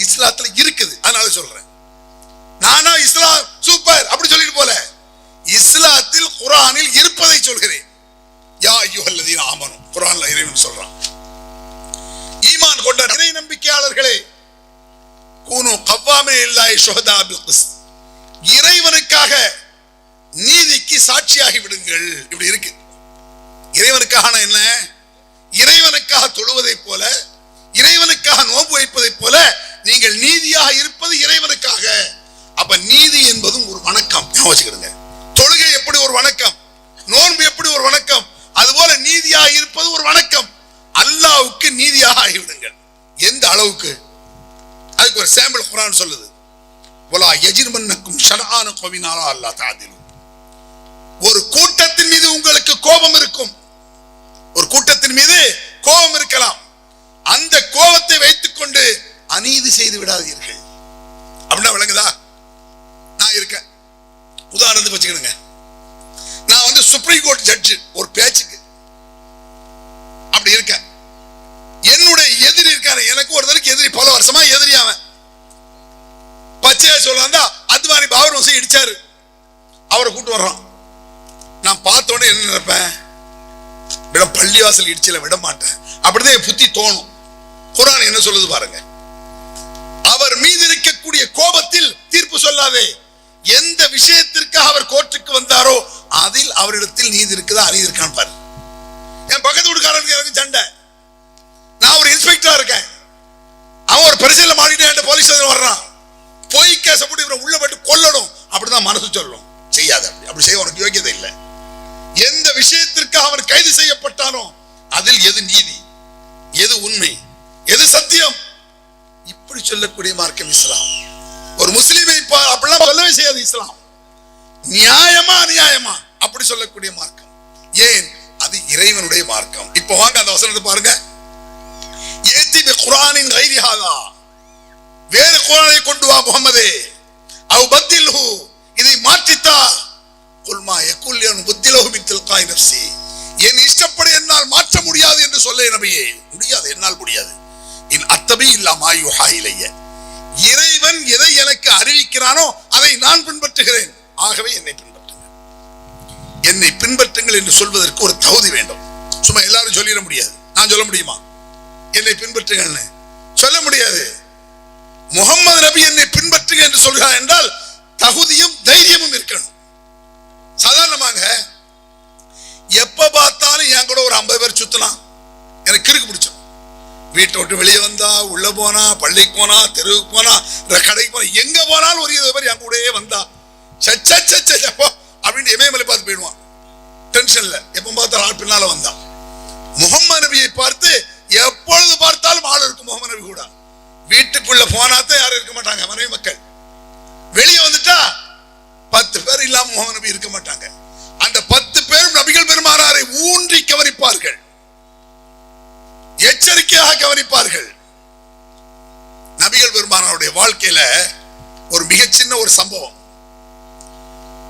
இஸ்லாத்துல இருக்குது, அதனால சொல்றேன். நானா இஸ்லாம் சூப்பர் அப்படி சொல்லிட்டு போல, இஸ்லாத்தில் குர்ஆனில் இருப்பதை சொல்கிறேன். யா அய்யுஹல்லதீன ஆமனு, குர்ஆன்ல இறைவன் சொல்றான், ஈமான் கொண்ட இறை நம்பிக்கையாளர்களே, கூனு கவ்வாமின லில்லாஹி ஷுஹதா பில் கிஸ்த், இறைவனுக்காக நீதிக்கு சாட்சியாகி விடுங்கள். இப்படி இருக்கு. இறைவனுக்காக என்ன? இறைவனுக்காக தொழுவதை போல, இறைவனுக்காக நோன்பு வைப்பதை போல நீங்கள் நீதியாக இருப்பது இறைவனுக்காக. அப்ப நீதி என்பதும் ஒரு வணக்கம். யோசிக்கிடுங்க. தொழுகை எப்படி ஒரு வணக்கம், நோன்பு எப்படி ஒரு வணக்கம், அதுபோல நீதியாக இருப்பது ஒரு வணக்கம். அல்லாஹ்வுக்கு நீதியாக ஆகிவிடுங்கள். எந்த அளவுக்கு? அதுக்கு ஒரு சாம்பிள் குர்ஆன் சொல்லுது. வலா யஜ்ரிமன்னக்கும் ஷர்ஆன கௌமின் அலா அல்லா தஅதிலு. ஒரு கூட்டத்தின் மீது உங்களுக்கு கோபம் இருக்கும், ஒரு கூட்டத்தின் மீது கோபம் இருக்கலாம். அந்த கோபத்தை வைத்துக் கொண்டு அநீதி செய்து விடாதீர்கள். அப்படின்னா விளங்குதா? நான் இருக்கேன், உதாரணத்துக்கு வச்சுக்கிடுங்க. நான் சுப்ரீம் கோர்ட் ஜட்ஜ் ஒரு பேச்சுக்கு அப்படி இருக்கேன். என்னுடைய எதிரி இருக்காரு, எனக்கு ஒரு தடவைக்கு எதிரி, பல வருஷமா எதிரி. அவன் பச்சையா சொல்றான், அத்வானி பாபர் மசூதி இடிச்சாரு, அவரை கூட்டு வர்றான். நான் பார்த்த உடனே என்ன நினைப்பேன்? பள்ளிவாசல் இடிச்சல விட மாட்டேன். அப்படிதான் என் புத்தி தோணும். குர்ஆன் என்ன சொல்லுது பாருங்க. அவர் மீது இருக்கக்கூடிய கோபத்தில் தீர்ப்பு சொல்லாதே. எந்த விஷயத்திற்காக அவர் கோர்ட்டுக்கு வந்தாரோ அதில் அவரிடத்தில் நீதி இருக்குதா அநீதி இருக்கான்னு பாரு. என் பக்கத்து வீட்டுக்காரனுக்கு எனக்கு சண்டை, நான் ஒரு இன்ஸ்பெக்டரா இருக்கேன், அவன் ஒரு பரிசையில மாட்டிட்டு போலீஸ் வர்றான், போய் கேச போட்டு இவரை உள்ள போட்டு கொல்லணும். அப்படிதான் மனசு சொல்லும். செய்யாத, அப்படி செய்ய உனக்கு யோகியதை இல்லை. எந்த விஷயத்திற்காக அவன் கைது செய்யப்பட்டானோ அதில் எது நீதி, எது உண்மை, எது சத்தியம், இப்படி சொல்லக்கூடிய மார்க்கம் இஸ்லாம். ஒரு முஸ்லிமை அப்படிலாம் சொல்லவே செய்யாது இஸ்லாம். நியாயமா அநியாயமா அப்படி சொல்லக்கூடிய மார்க்கம். ஏன்? அது இறைவனுடைய மார்க்கம். இப்போ வாங்க அந்த வசனத்தை பாருங்க. ஏத்தி பி குர்ஆனின் கைரி ஹாதா, வேறு குர்ஆனை கொண்டு வா முஹம்மதே, அவ் பத்தில்ஹு, இதை மாற்றித்தா, குல்மா யகுல் யன் புத்திலஹு மின் தில்காய் நஃப்ஸி, என் இஷ்டப்படி என்னால் மாற்ற முடியாது என்று சொல்ல நபியே. முடியாது, என்னால் முடியாது. இன் அத்தபி இல்லா மா யுஹா இலைய, இறைவன் எதை எனக்கு அறிவிக்கிறானோ அதை நான் பின்பற்றுகிறேன். ஆகவே என்னை பின்பற்றுங்கள். என்னை பின்பற்றுங்கள் என்று சொல்வதற்கு ஒரு தகுதி வேண்டும். சும்மா எல்லாரும் சொல்லிட முடியாது. நான் சொல்ல முடியுமா என்னை பின்பற்றுங்கள்னு? சொல்ல முடியாது. முஹம்மது நபி என்னை பின்பற்றுங்க என்று சொல்கிறார் என்றால் தகுதியும் தைரியமும் இருக்கணும். சாதாரணமாக எப்ப பார்த்தாலும் என் கூட ஒரு 50 பேர் சுத்தலாம், எனக்கு கிறுக்கு பிடிச்சோம். வீட்டை விட்டு வெளியே வந்தா, உள்ள போனா, பள்ளிக்கு போனா, தெருவுக்கு போனா, கடைக்கு போனா, எங்க போனாலும் ஒரு 20 பேர் என் கூடயே வந்தா, சச்சோ அப்படின்னு இமயமலை பார்த்து போயிடுவான். டென்ஷன்ல எப்ப பார்த்தாலும் ஆள் பின்னால வந்தா. முஹம்மது நபியை பார்த்து எப்பொழுது பார்த்தாலும் ஆள் இருக்கும். முஹம்மது நபி கூட வீட்டுக்குள்ள போனாத்தான் யாரும் இருக்க மாட்டாங்க, மனைவி மக்கள். வெளியே வந்துட்டா 10 பேர் இல்லாம முஹம்மது நபி இருக்க மாட்டாங்க. அந்த 10 பேரும் நபிகள் பெருமானாரை ஊன்றி கவனிப்பார்கள், எச்சரிக்கையாக கவனிப்பார்கள். நபிகள் பெருமானாருடைய வாழ்க்கையில ஒரு மிகச்சின்ன ஒரு சம்பவம்.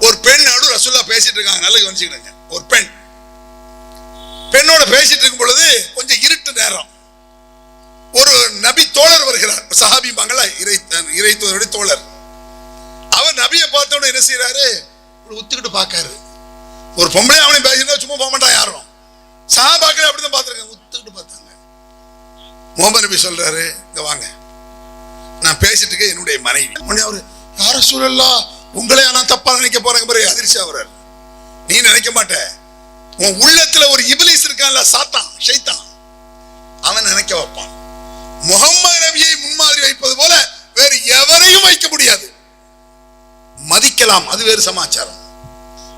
ஒரு பெண் நடு ரசூலுல்லாஹ் பேசிட்டு இருக்காங்க, நல்லா கவனிச்சுக்கிடுங்க. ஒரு பெண்ணோட பேசிட்டு இருக்கும் பொழுது கொஞ்சம் இருட்டு நேரம், ஒரு நபி தோழர் வருகிறார். சஹாபி மங்கள இறைத்தோருடைய தோழர். அவர் நபியை பார்த்த உடனே என்ன செய்யறாரு? உத்துக்கிட்டு பாக்காரு. ஒரு பொம்பளை அவனை பேசினா சும்மா போக மாட்டான் யாரும். சஹாபாக்கள் அப்படிதான் பார்த்திருக்காங்க, உத்துக்கிட்டு பார்த்தாங்க. முஹம்மது நபி சொல்றாரு, இங்க வாங்க, நான் பேசிட்டு இருக்க என்னுடைய மனைவி. அவரு, யா ரசூலல்லாஹ், உங்களை நான் தப்பா நினைக்க போறேங்க பாரு. அதிர்ச்சி ஆகுறாரு. நீ நினைக்க மாட்ட, உன் உள்ளத்துல ஒரு இப்லீஸ் இருக்கான்ல, சாத்தான், ஷைத்தான், அவன் நினைக்க வைப்பான். முஹம்மது நபியை முன்மாதிரி வைப்பது போல வேறு எவரையும் வைக்க முடியாது. மதிக்கலாம், அது வேறு சமாச்சாரம்.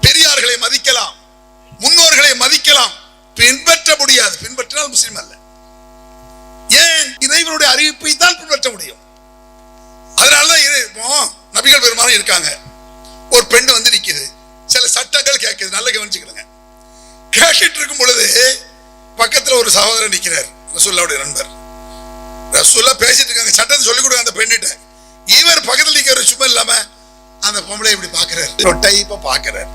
பெரியார்களை மதிக்கலாம், முன்னோர்களை மதிக்கலாம், பின்பற்ற முடியாது. பின்பற்றினால் முஸ்லிம் அல்ல. ஏன்? இறைவனுடைய அறிவிப்பை தான் பின்பற்ற முடியும். அதனாலதான் நபிகள் பெருமாள் இருக்காங்க. ஒரு பெண் வந்து நிக்குது, சில சட்டங்கள் கேட்குது, நல்ல கவனிச்சுக்கிடுங்க. கேட்டுட்டு இருக்கும் பொழுது பக்கத்துல ஒரு சகோதரர் நிக்கிறார், ரசூலுல்லாஹ்வுடைய நண்பர். ரசூலுல்லாஹ் பேசிட்டு இருக்காங்க, சட்டத்தை சொல்லிக் கொடுங்க அந்த பெண்ணிட்ட. இவர் பக்கத்துல நிக்கிற சும்மா இல்லாம அந்த பொம்பளை இப்படி பாக்குறாரு, டைப்பா பாக்குறாரு.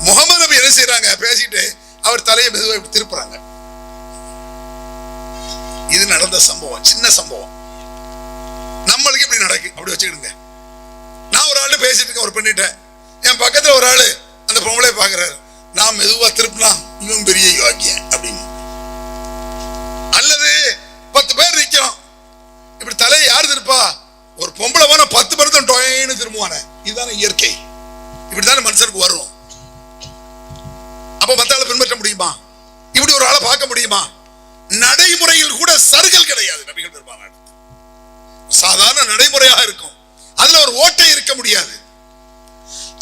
முஹம்மது நபி என்ன செய்யறாங்க? பேசிட்டு அவர் தலையை மெதுவா இப்படி திருப்புறாங்க. இது நடந்த சம்பவம், சின்ன சம்பவம். நம்மளுக்கு இப்படி நடக்கு, அப்படி வச்சுக்கிடுங்க. நான் ஒரு ஆளு பேசிட்டு இருக்கேன் ஒரு பெண்ணிட்ட, என் பக்கத்துல ஒரு ஆளு அந்த பொம்பளை பாக்குறாரு. நான் மெதுவா திருப்பினா இவன் பெரிய யோக்கியன் அப்படின்னு. அல்லது 10 பேர் நிக்கிறோம், இப்படி தலையை யாரு திருப்பா? ஒரு பொம்பளை போனா 10 பேர் தான் டொயன்னு திரும்புவானே. இதுதானே இயற்கை, இப்படித்தானே மனுஷனுக்கு வரும். அப்ப 10 ஆளை பின்பற்ற முடியுமா? இப்படி ஒரு ஆளை பார்க்க முடியுமா? நடைமுறையில் கூட சருகல் கிடையாது. நபிகள் பெருமானார் சாதாரண நடைமுறையாக இருக்கும். அதுல ஒரு ஓட்டை இருக்க முடியாது.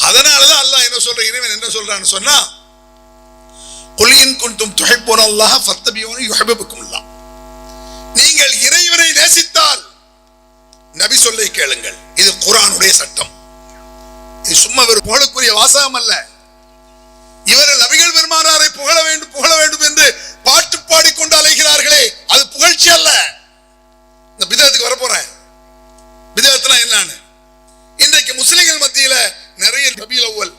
அதனாலதான் அல்லாஹ் என்ன சொல்ற, இறைவன் என்ன சொல்றான்னு சொன்னா, குல் இன் குன்தும் துஹிப்பூனல்லாஹ ஃபத்தபியூனி யுஹிப்புக்குமுல்லாஹ். நீங்கள் இறைவனை நேசித்தால் நபி சொல்லை கேளுங்கள். இது குர்ஆனுடைய சட்டம். இது சும்மா ஒரு புகழுக்குரிய வாசகம் அல்ல. இவர்கள் நபிகள் பெருமானாரை புகழ வேண்டும் என்று பாட்டு பாடிக்கொண்டு அலைகிறார்களே, அது புகழ்ச்சி அல்ல. இந்த பிதஅத்துக்கு வர போறேன். பிதஅத்னா என்னன்னு இன்றைக்கு முஸ்லிம்கள் மத்தியில நிறைய ரபீல் அவ்வல்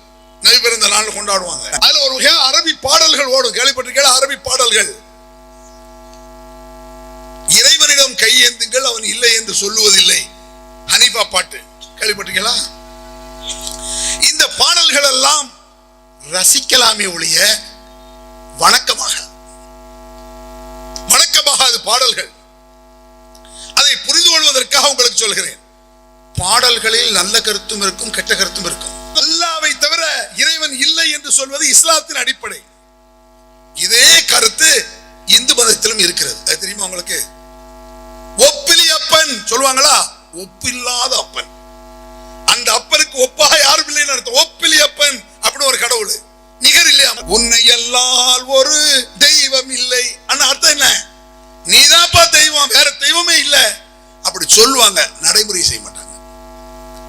நபி பிறந்த நாள் கொண்டாடுவாங்க. அதுல ஒரு வகை அரபி பாடல்கள் ஓடும். கேள்விப்பட்டிருக்கீங்களா? அரபி பாடல்கள். இறைவனிடம் கையேந்துங்கள், அவன் இல்லை என்று சொல்லுவதில்லை. ஹனீஃபா பாட்டு கேள்விப்பட்டிருக்கீங்களா? இந்த பாடல்கள் எல்லாம் ரசிக்கலாமே ஒழிய வணக்கமாகாது பாடல்கள். அதை புரிந்து கொள்வதற்காக உங்களுக்கு சொல்கிறேன். பாடல்களில் நல்ல கருத்தும் இருக்கும், கெட்ட கருத்தும் இருக்கும். அல்லாஹ்வை தவிர இறைவன் இல்லை என்று சொல்வது இஸ்லாத்தின் அடிப்படை. இதே கருத்து இந்து மதத்திலும் இருக்கிறது. அது தெரியுமா உங்களுக்கு? ஒப்பிலி அப்பன் சொல்லுவாங்களா? ஒப்பில்லாத அப்பன். அந்த அப்பனுக்கு ஒப்பாக யாரும் இல்லைன்னு அர்த்தம். ஒப்பிலி அப்பன் அப்படின்னு ஒரு கடவுள், நிகர் இல்லையா? உன்னை அல்லால் ஒரு தெய்வம் இல்லை அர்த்தம் என்ன? நீதாப்பா தெய்வம், வேற தெய்வமே இல்லை அப்படி சொல்லுவாங்க. நடைமுறை செய்ய மாட்டாங்க.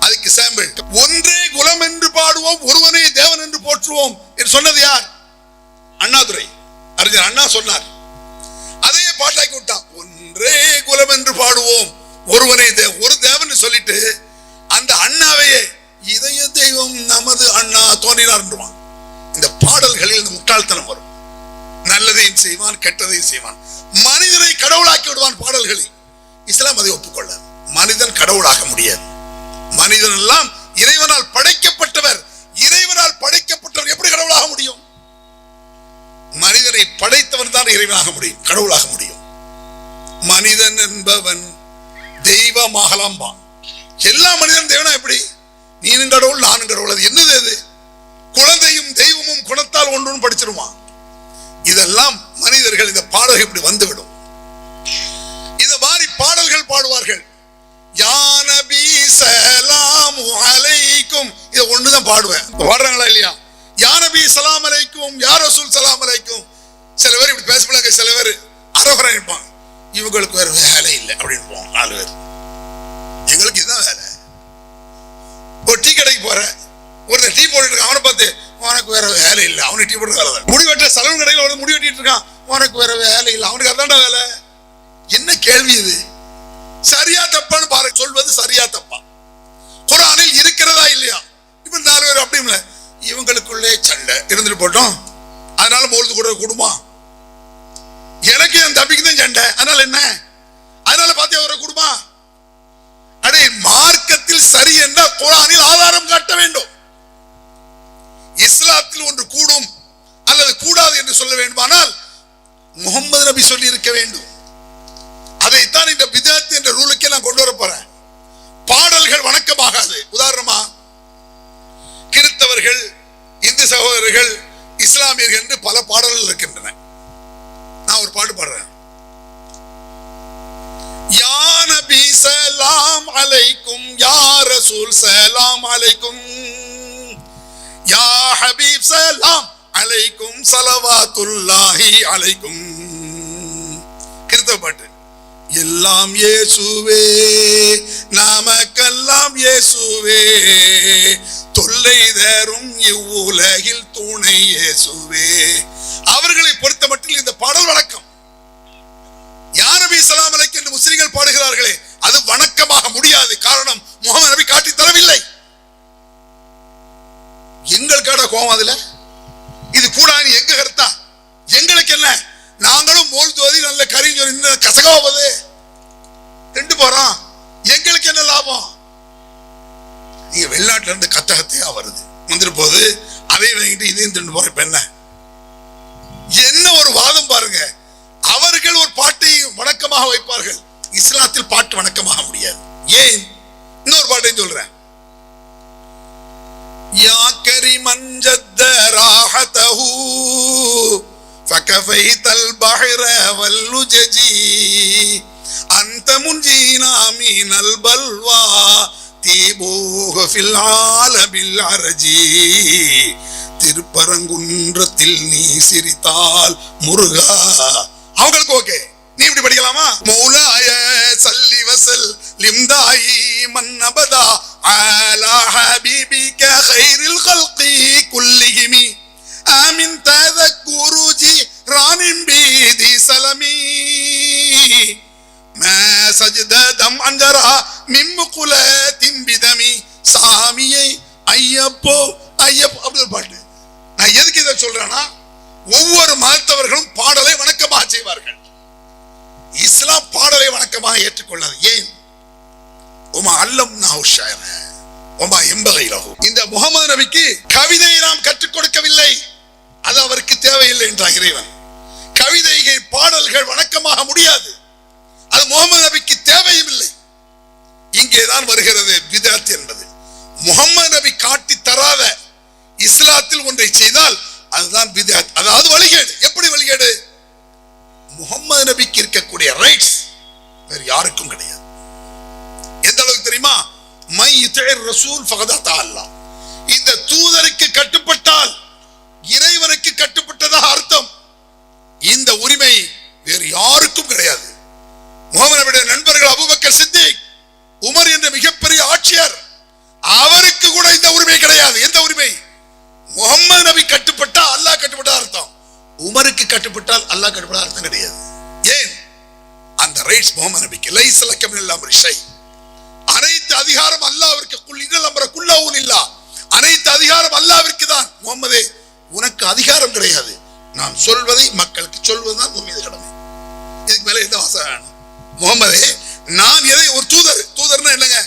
அதுக்கு சாம்பிள், ஒன்றே குலம் என்று பாடுவோம், ஒருவனே தேவன் என்று போற்றுவோம் என்று சொன்னது யார்? அண்ணாதுரை அறிஞர் அண்ணா சொன்னார். அதே பாட்டாக்கி விட்டான். ஒன்றே குலம் என்று பாடுவோம், ஒருவனே ஒரு தேவன் சொல்லிட்டு அந்த அண்ணாவையே இதய தெய்வம் நமது அண்ணா தோன்றினார் என்றுவான். இந்த பாடல்களில் இந்த முட்டாள்தனம் வரும். நல்லதையும் செய்வான், கெட்டதையும் செய்வான். மனிதனை கடவுளாக்கி விடுவான் பாடல்களில். இஸ்லாம் அதை ஒப்புக்கொள்ள. மனிதன் கடவுளாக முடியாது. மனிதன் எல்லாம் இறைவனால் படைக்கப்பட்டவர். இறைவனால் படைக்கப்பட்டவர் எப்படி கடவுளாக முடியும்? மனிதனை படைத்தவன் தான் இறைவனாக முடியும், கடவுளாக முடியும். மனிதன் என்பவன் தெய்வமாகலாம். எல்லா மனிதன் தேவனா எப்படி? நீனும் கடவுள், நானும் கடவுள். அது என்னது? அது குழந்தையும் தெய்வமும் குணத்தால் ஒன்றும் படிச்சிருவான். இதெல்லாம் மனிதர்கள் இந்த பாடல்கள் இப்படி வந்துவிடும். இந்த மாதிரி பாடல்கள் பாடுவார்கள். யா நபி ஸலாமு அலைக்கும், இத ஒண்ணுதான் பாடுவேன். பாடுறாங்களா இல்லையா? யா நபி ஸலாம் அலைக்கும், யா ரசூல் ஸலாம் அலைக்கும். சில பேர் இப்படி பேசப்படாங்க. சில பேர் அரவரை இருப்பான். இவங்களுக்கு வேற வேலை இல்லை அப்படின்னு போவாங்க. 4 பேர். எங்களுக்கு இதுதான் வேலை. ஒரு டீ கடைக்கு போற, ஒரு டீ போட்டுட்டு இருக்கான். அவனை பார்த்து உனக்கு வேற வேலை இல்லை, அவனுக்கு டீ போட்டு வேலை. முடி வெட்ட சலூன் கடையில் வந்து முடி வெட்டிட்டு இருக்கான். உனக்கு வேற வேலை இல்லை, அவனுக்கு அதான்டா வேலை. என்ன கேள்வி இது? சரியா தப்பான்னு பாரு. சொல்வது சரியா தப்பா? குர்ஆனில் இருக்கிறதா இல்லையா? இப்ப 4 பேர் அப்படி இல்லை. இவங்களுக்குள்ளே சண்டை இருந்துட்டு போட்டோம், அதனால மோல்து கூட குடும்பம். எனக்கு என் தம்பிக்கு தான் சண்டை, அதனால என்ன? அதனால பாத்தியா ஒரு குடும்பம். அடே, மார்க்கத்தில் சரி என்ற குர்ஆனில் ஆதாரம் காட்ட வேண்டும். இஸ்லாத்தில் ஒன்று கூடும் அல்லது கூடாது என்று சொல்ல வேண்டுமானால் முகமது நபி சொல்லி இருக்க வேண்டும். அதைத்தான் இந்த பிதஅத் என்ற ரூலுக்கே நான் கொண்டு வர போறேன். பாடல்கள் வணக்கமாகாது. உதாரணமா, கிறிஸ்தவர்கள், இந்து சகோதரர்கள், இஸ்லாமியர்கள் என்று பல பாடல்கள் இருக்கின்றன. நான் ஒரு பாட்டு பாடுறேன். யா நபி ஸலாம் அலைக்கும், யா ரசூல் ஸலாம் அலைக்கும், யா ஹபீப் ஸலாம் அலைக்கும், ஸலவாத்துல்லாஹி அலைக்கும். கிறிஸ்தவ பாட்டு. எல்லாம் இயேசுவே, நமக்கெல்லாம் இயேசுவே, தொல்லை தரும் இவ்வுலகில் துணை இயேசுவே. அவர்களை பொறுத்த மட்டில் இந்த பாடல் வணக்கம். யா நபி ஸலாம் அலைக்கும் என்று முஸ்லிம்கள் பாடுகிறார்களே, அது வணக்கமாக முடியாது. காரணம், முஹம்மது நபி காட்டி தரவில்லை. எங்களுக்கான கோபம் அதுல. இது கூடாது எங்க கருத்தா? எங்களுக்கு என்ன? நாங்களும் மோல்துவதி நல்ல கரிஞ்சொறி கசகாவது ரெண்டு போறோம். எங்களுக்கு என்ன லாபம்? நீங்க வெளிநாட்டுல இருந்து கத்தகத்தையா வருது வந்துட்டு போது, அதை வாங்கிட்டு இதையும் திண்டு போற. இப்ப என்ன ஒரு வாதம் பாருங்க. அவர்கள் ஒரு பாட்டை வணக்கமாக வைப்பார்கள். இஸ்லாத்தில் பாட்டு வணக்கமாக முடியாது. ஏன்? இன்னொரு பாட்டையும் சொல்றேன். யா கரிமன் ஜத்த ராஹதஹு فكفيت البحر واللجج أنت منجينا من البلوى تيبوه في العالم العرج திருப்பரங்குன்றத்தில் நீ சிரித்தால் முருகா. அவங்களுக்கு ஓகே, நீ இப்படி படிக்கலாமா? மௌலாய சல்லி வசல் லிம்தாயி மன்னபதா அலா ஹபீபிக கைரில் கல்கி குல்லிஹிமி ஆமின் ததக்குருஜி ரானின் பீதி சலமி மா சஜ்ததம் அன்ஜரா மின் முகுலத்தின் பிதமி சாமியை ஐயப்போ ஐயப்போ அப்படி பாட்டு. நான் எதுக்கு இதை சொல்றேன்னா, ஒவ்வொரு மதத்தவர்களும் பாடலை வணக்கமாக செய்வார்கள். இஸ்லாம் பாடலை வணக்கமாக ஏற்றுக்கொள்ளாது. ஏன்? உமா அல்லம்னாஹு ஷஅர வமா யம்பகி லஹு. இந்த முஹம்மது நபிக்கு கவிதையை நாம் கற்றுக் கொடுக்கவில்லை, அது அவருக்கு தேவையில்லை என்றார் இறைவன். கவிதைகள் பாடல்கள் வணக்கமாக முடியாது, அது முஹம்மது நபிக்கு தேவையும் இல்லை. இங்கேதான் வருகிறது பிதஅத் என்பது. முஹம்மது நபி காட்டி தராத இஸ்லாத்தில் ஒன்றை செய்தால் அதுதான் பிதஅத், அதாவது வழிகேடு. எப்படி வழிகேடு? முஹம்மது நபிக்கு இருக்கக்கூடிய ரைட்ஸ் வேற யாருக்கும் கிடையாது. எந்த அளவுக்கு தெரியுமா? மை யுதீர் ரசூல் ஃபகத் அத்தா அல்லாஹ். இந்த தூதருக்கு கட்டுப்பட்டால் இறைவனுக்கு கட்டுப்பட்டதாக அர்த்தம். இந்த உரிமை வேறு யாருக்கும் கிடையாது. முஹம்மது நபியுடைய நண்பர்கள் அபூபக்கர் சித்திக், உமர் என்ற மிகப்பெரிய ஆட்சியர், அவருக்கு கூட இந்த உரிமை கிடையாது. எந்த உரிமை? முஹம்மது நபி கட்டுப்பட்டா அல்லாஹ் கட்டுப்பட்டா அர்த்தம், உமருக்கு கட்டுப்பட்டால் அல்லாஹ் கட்டுப்பட்டா அர்த்தம் கிடையாது. ஏன்? அந்த ரைட்ஸ் முஹம்மது நபிக்கு. லைஸ லக மினல் அம்ரி ஷை. அனைத்து அதிகாரம் அல்லாஹ்விற்கு. குல் இன்னல் அம்ர குல்லஹு லில்லாஹ். அனைத்து அதிகாரம் அல்லாஹ்விற்கு தான். முஹம்மதே, உனக்கு அதிகாரம் கிடையாது. நான் சொல்வதை மக்களுக்கு சொல்வதுதான் உன் மீது கடமை. இதுக்கு மேல எந்த வாசகம்? முஹம்மதே, நான் எதை ஒரு தூதர், தூதர்னா என்னங்க?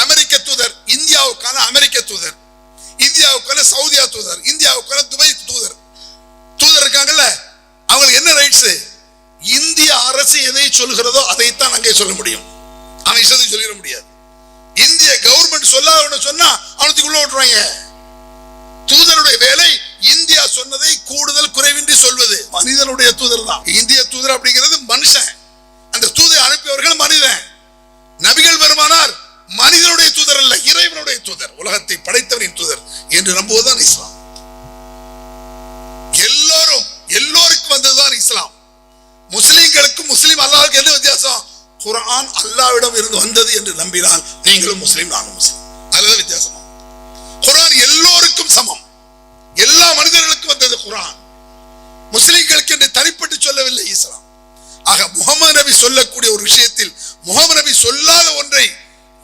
அமெரிக்க தூதர், இந்தியாவுக்கான அமெரிக்க தூதர், இந்தியாவுக்கான சவுதியா தூதர், இந்தியாவுக்கான துபாய் தூதர், தூதர் இருக்காங்கல்ல, அவங்களுக்கு என்ன ரைட்ஸ்? இந்திய அரசு எதை சொல்கிறதோ அதைத்தான் அங்கே சொல்ல முடியும். அவன் இஷ்டத்தை சொல்லிட முடியாது. இந்திய கவர்மெண்ட் சொல்லாத சொன்னா அவனுக்கு உள்ள விட்டுருவாங்க. தூதருடைய வேலை இந்தியா சொன்னதை கூடுதல் குறைவின்றி சொல்வது. மனிதனுடைய தூதர் தான் இந்திய தூதர். அப்படிங்கிறது மனுஷன். அந்த தூதரை அனுப்பியவர்கள் மனிதன். நபிகள் பெருமானார் மனிதனுடைய தூதர் அல்ல, இறைவனுடைய தூதர், உலகத்தை படைத்தவரின் தூதர் என்று நம்புவதுதான் இஸ்லாம். எல்லோருக்கும் வந்ததுதான் இஸ்லாம். முஸ்லிம்களுக்கும் முஸ்லிம் அல்லாஹ்வுக்கு என்ன வித்தியாசம்? குர்ஆன் அல்லாஹ்விடம் இருந்து வந்தது என்று நம்பினால் நீங்களும் முஸ்லிம், நானும் முஸ்லிம். அதுதான் வித்தியாசம். குர்ஆன் எல்லோருக்கும் சமம். எல்லா மனிதர்களுக்கும் வந்தது குர்ஆன். முஸ்லிம்களுக்கு என்று தனிப்பட்டு சொல்லவில்லை இஸ்லாம். ஆக முஹம்மது நபி சொல்லக்கூடிய ஒரு விஷயத்தில் முஹம்மது நபி சொல்லாத ஒன்றை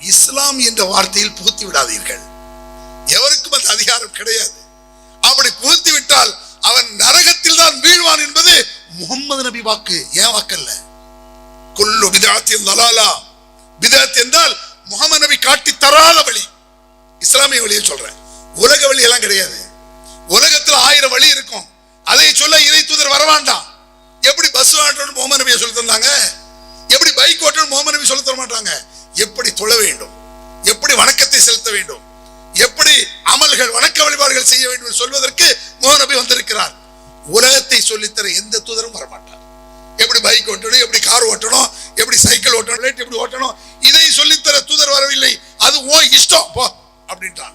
இஸ்லாம் என்ற வார்த்தையில் புகுத்தி விடாதீர்கள். எவருக்கும் அந்த அதிகாரம் கிடையாது. அப்படி புகுத்தி விட்டால் அவன் நரகத்தில் தான் வீழ்வான் என்பது முஹம்மது நபி வாக்கு, ஏன் வாக்கல்ல. குல்லு பிதஅத்தின் தலாலா. பிதஅத் என்றால் முஹம்மது நபி காட்டி தராத வழி. இஸ்லாமிய வழியை சொல்றேன், உலக வழி எல்லாம் கிடையாது. உலகத்தில் 1000 வழி இருக்கும், அதை சொல்ல இறை தூதர் வரவாண்டாம். எப்படி பஸ் ஓட்டணும் முஹம்மது நபியை சொல்லி தந்தாங்க, எப்படி பைக் ஓட்டணும் முஹம்மது நபி சொல்லி தர மாட்டாங்க. எப்படி தொழ வேண்டும், எப்படி வணக்கத்தை செலுத்த வேண்டும், எப்படி அமல்கள் வணக்க வழிபாடுகள் செய்ய வேண்டும் சொல்வதற்கு முஹம்மது நபி வந்திருக்கிறார். உலகத்தை சொல்லித்தர எந்த தூதரும் வரமாட்டார். எப்படி பைக் ஓட்டணும், எப்படி கார் ஓட்டணும், எப்படி சைக்கிள் ஓட்டணும், எப்படி ஓட்டணும், இதை சொல்லித்தர தூதர் வரவில்லை. அது ஓ இஷ்டம் போ அப்படின்றாங்க.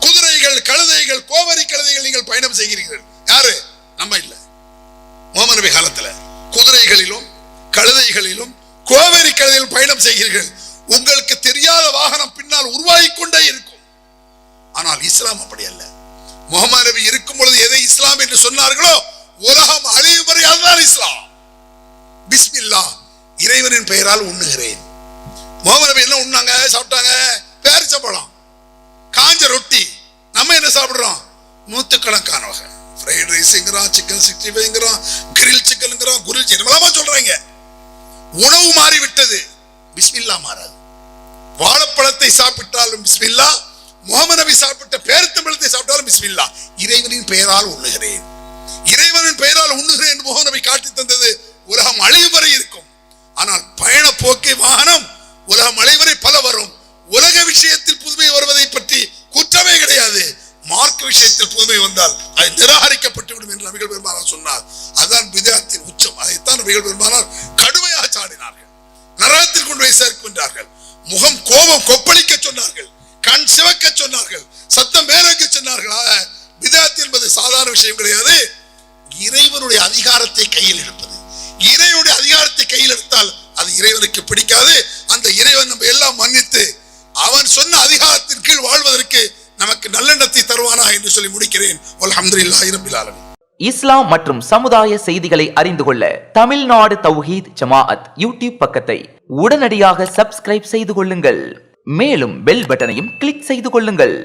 குதிரைகள், கழுதைகள், கோவரி கழுதைகள் நீங்கள் பயணம் செய்கிறீர்கள். யாரு? நம்ம இல்ல. முஹம்மது நபி காலத்துல குதிரைகளிலும் கழுதைகளிலும் கோவரி கழுதையில் பயணம் செய்கிறீர்கள். உங்களுக்கு தெரியாத வாகனம் பின்னால் உருவாகிக் கொண்டே இருக்கும். ஆனால் இஸ்லாம் அப்படி அல்ல. முஹம்மது நபி இருக்கும் பொழுது எதை இஸ்லாம் என்று சொன்னார்களோ உலகம் அழியும் வரை அதுதான் இஸ்லாம். பிஸ்மில்லாஹ், இறைவனின் பெயரால் உண்ணுகிறேன். முஹம்மது நபி என்ன உண்ணாங்க, சாப்பிட்டாங்க? பேரிச்சம்பழம், காஞ்ச ரொட்டி. நம்ம என்ன சாப்பிடுறோம்? நூற்றுக்கணக்கான வகை. ஃப்ரைட் ரைஸ்ங்கிறான், சிக்கன் 65ங்கிறான், கிரில் சிக்கன்ங்கிறான், குரில் சிக்கன் சொல்றாங்க. உணவு மாறிவிட்டது, பிஸ்மில்லா மாறாது. வாழைப்பழத்தை சாப்பிட்டாலும் பிஸ்மில்லா, முஹம்மது நபி சாப்பிட்ட பேரிச்சம்பழத்தை சாப்பிட்டாலும் பிஸ்மில்லா. இறைவனின் பெயரால் உண்ணுகிறேன், இறைவனின் பெயரால் உண்ணுகிறேன் என்று முஹம்மது நபி காட்டி தந்தது. உலகம் அழிவு வரை இருக்கும். ஆனால் பயண போக்கை வாகனம் உலகம் அழிவரை பல வரும். உலக விஷயத்தில் புதுமை வருவதை பற்றி குற்றமே கிடையாது. மார்க்க விஷயத்தில் புதுமை வந்தால் அது நிராகரிக்கப்பட்டுவிடும் என்று நபிகள் பெருமானார் சொன்னார். அதுதான் பிதஅத்தின் உச்சம். அதைத்தான் நபிகள் பெருமானார் கடுமையாக சாடினார்கள். நரகத்தில் கொண்டு போய் சேர்க்கின்றார்கள். முகம் கோபம் கொப்பளிக்க சொன்னார்கள், கண் சிவக்க சொன்னார்கள், சத்தம் மேலக்க சொன்னார்கள். பிதஅத் என்பது சாதாரண விஷயம் கிடையாது. இறைவனுடைய அதிகாரத்தை கையில் எடுப்பது. இறைவனுடைய அதிகாரத்தை கையில் எடுத்தால் அது இறைவனுக்கு பிடிக்காது. அந்த இறைவன் நம்ம எல்லாம் மன்னித்து அவன் சொன்ன அதிகாரத்தின் கீழ் வாழ்வதற்கு நமக்கு நல்லெண்ணத்தை தருவானா என்று சொல்லி முடிக்கிறேன். அல்ஹம்துலில்லாஹி ரப்பில் ஆலமீன். இஸ்லாம் மற்றும் சமுதாய செய்திகளை அறிந்து கொள்ள தமிழ்நாடு தௌஹீத் ஜமாஅத் யூடியூப் பக்கத்தை உடனடியாக சப்ஸ்கிரைப் செய்து கொள்ளுங்கள். மேலும் பெல் பட்டனையும் கிளிக் செய்து கொள்ளுங்கள்.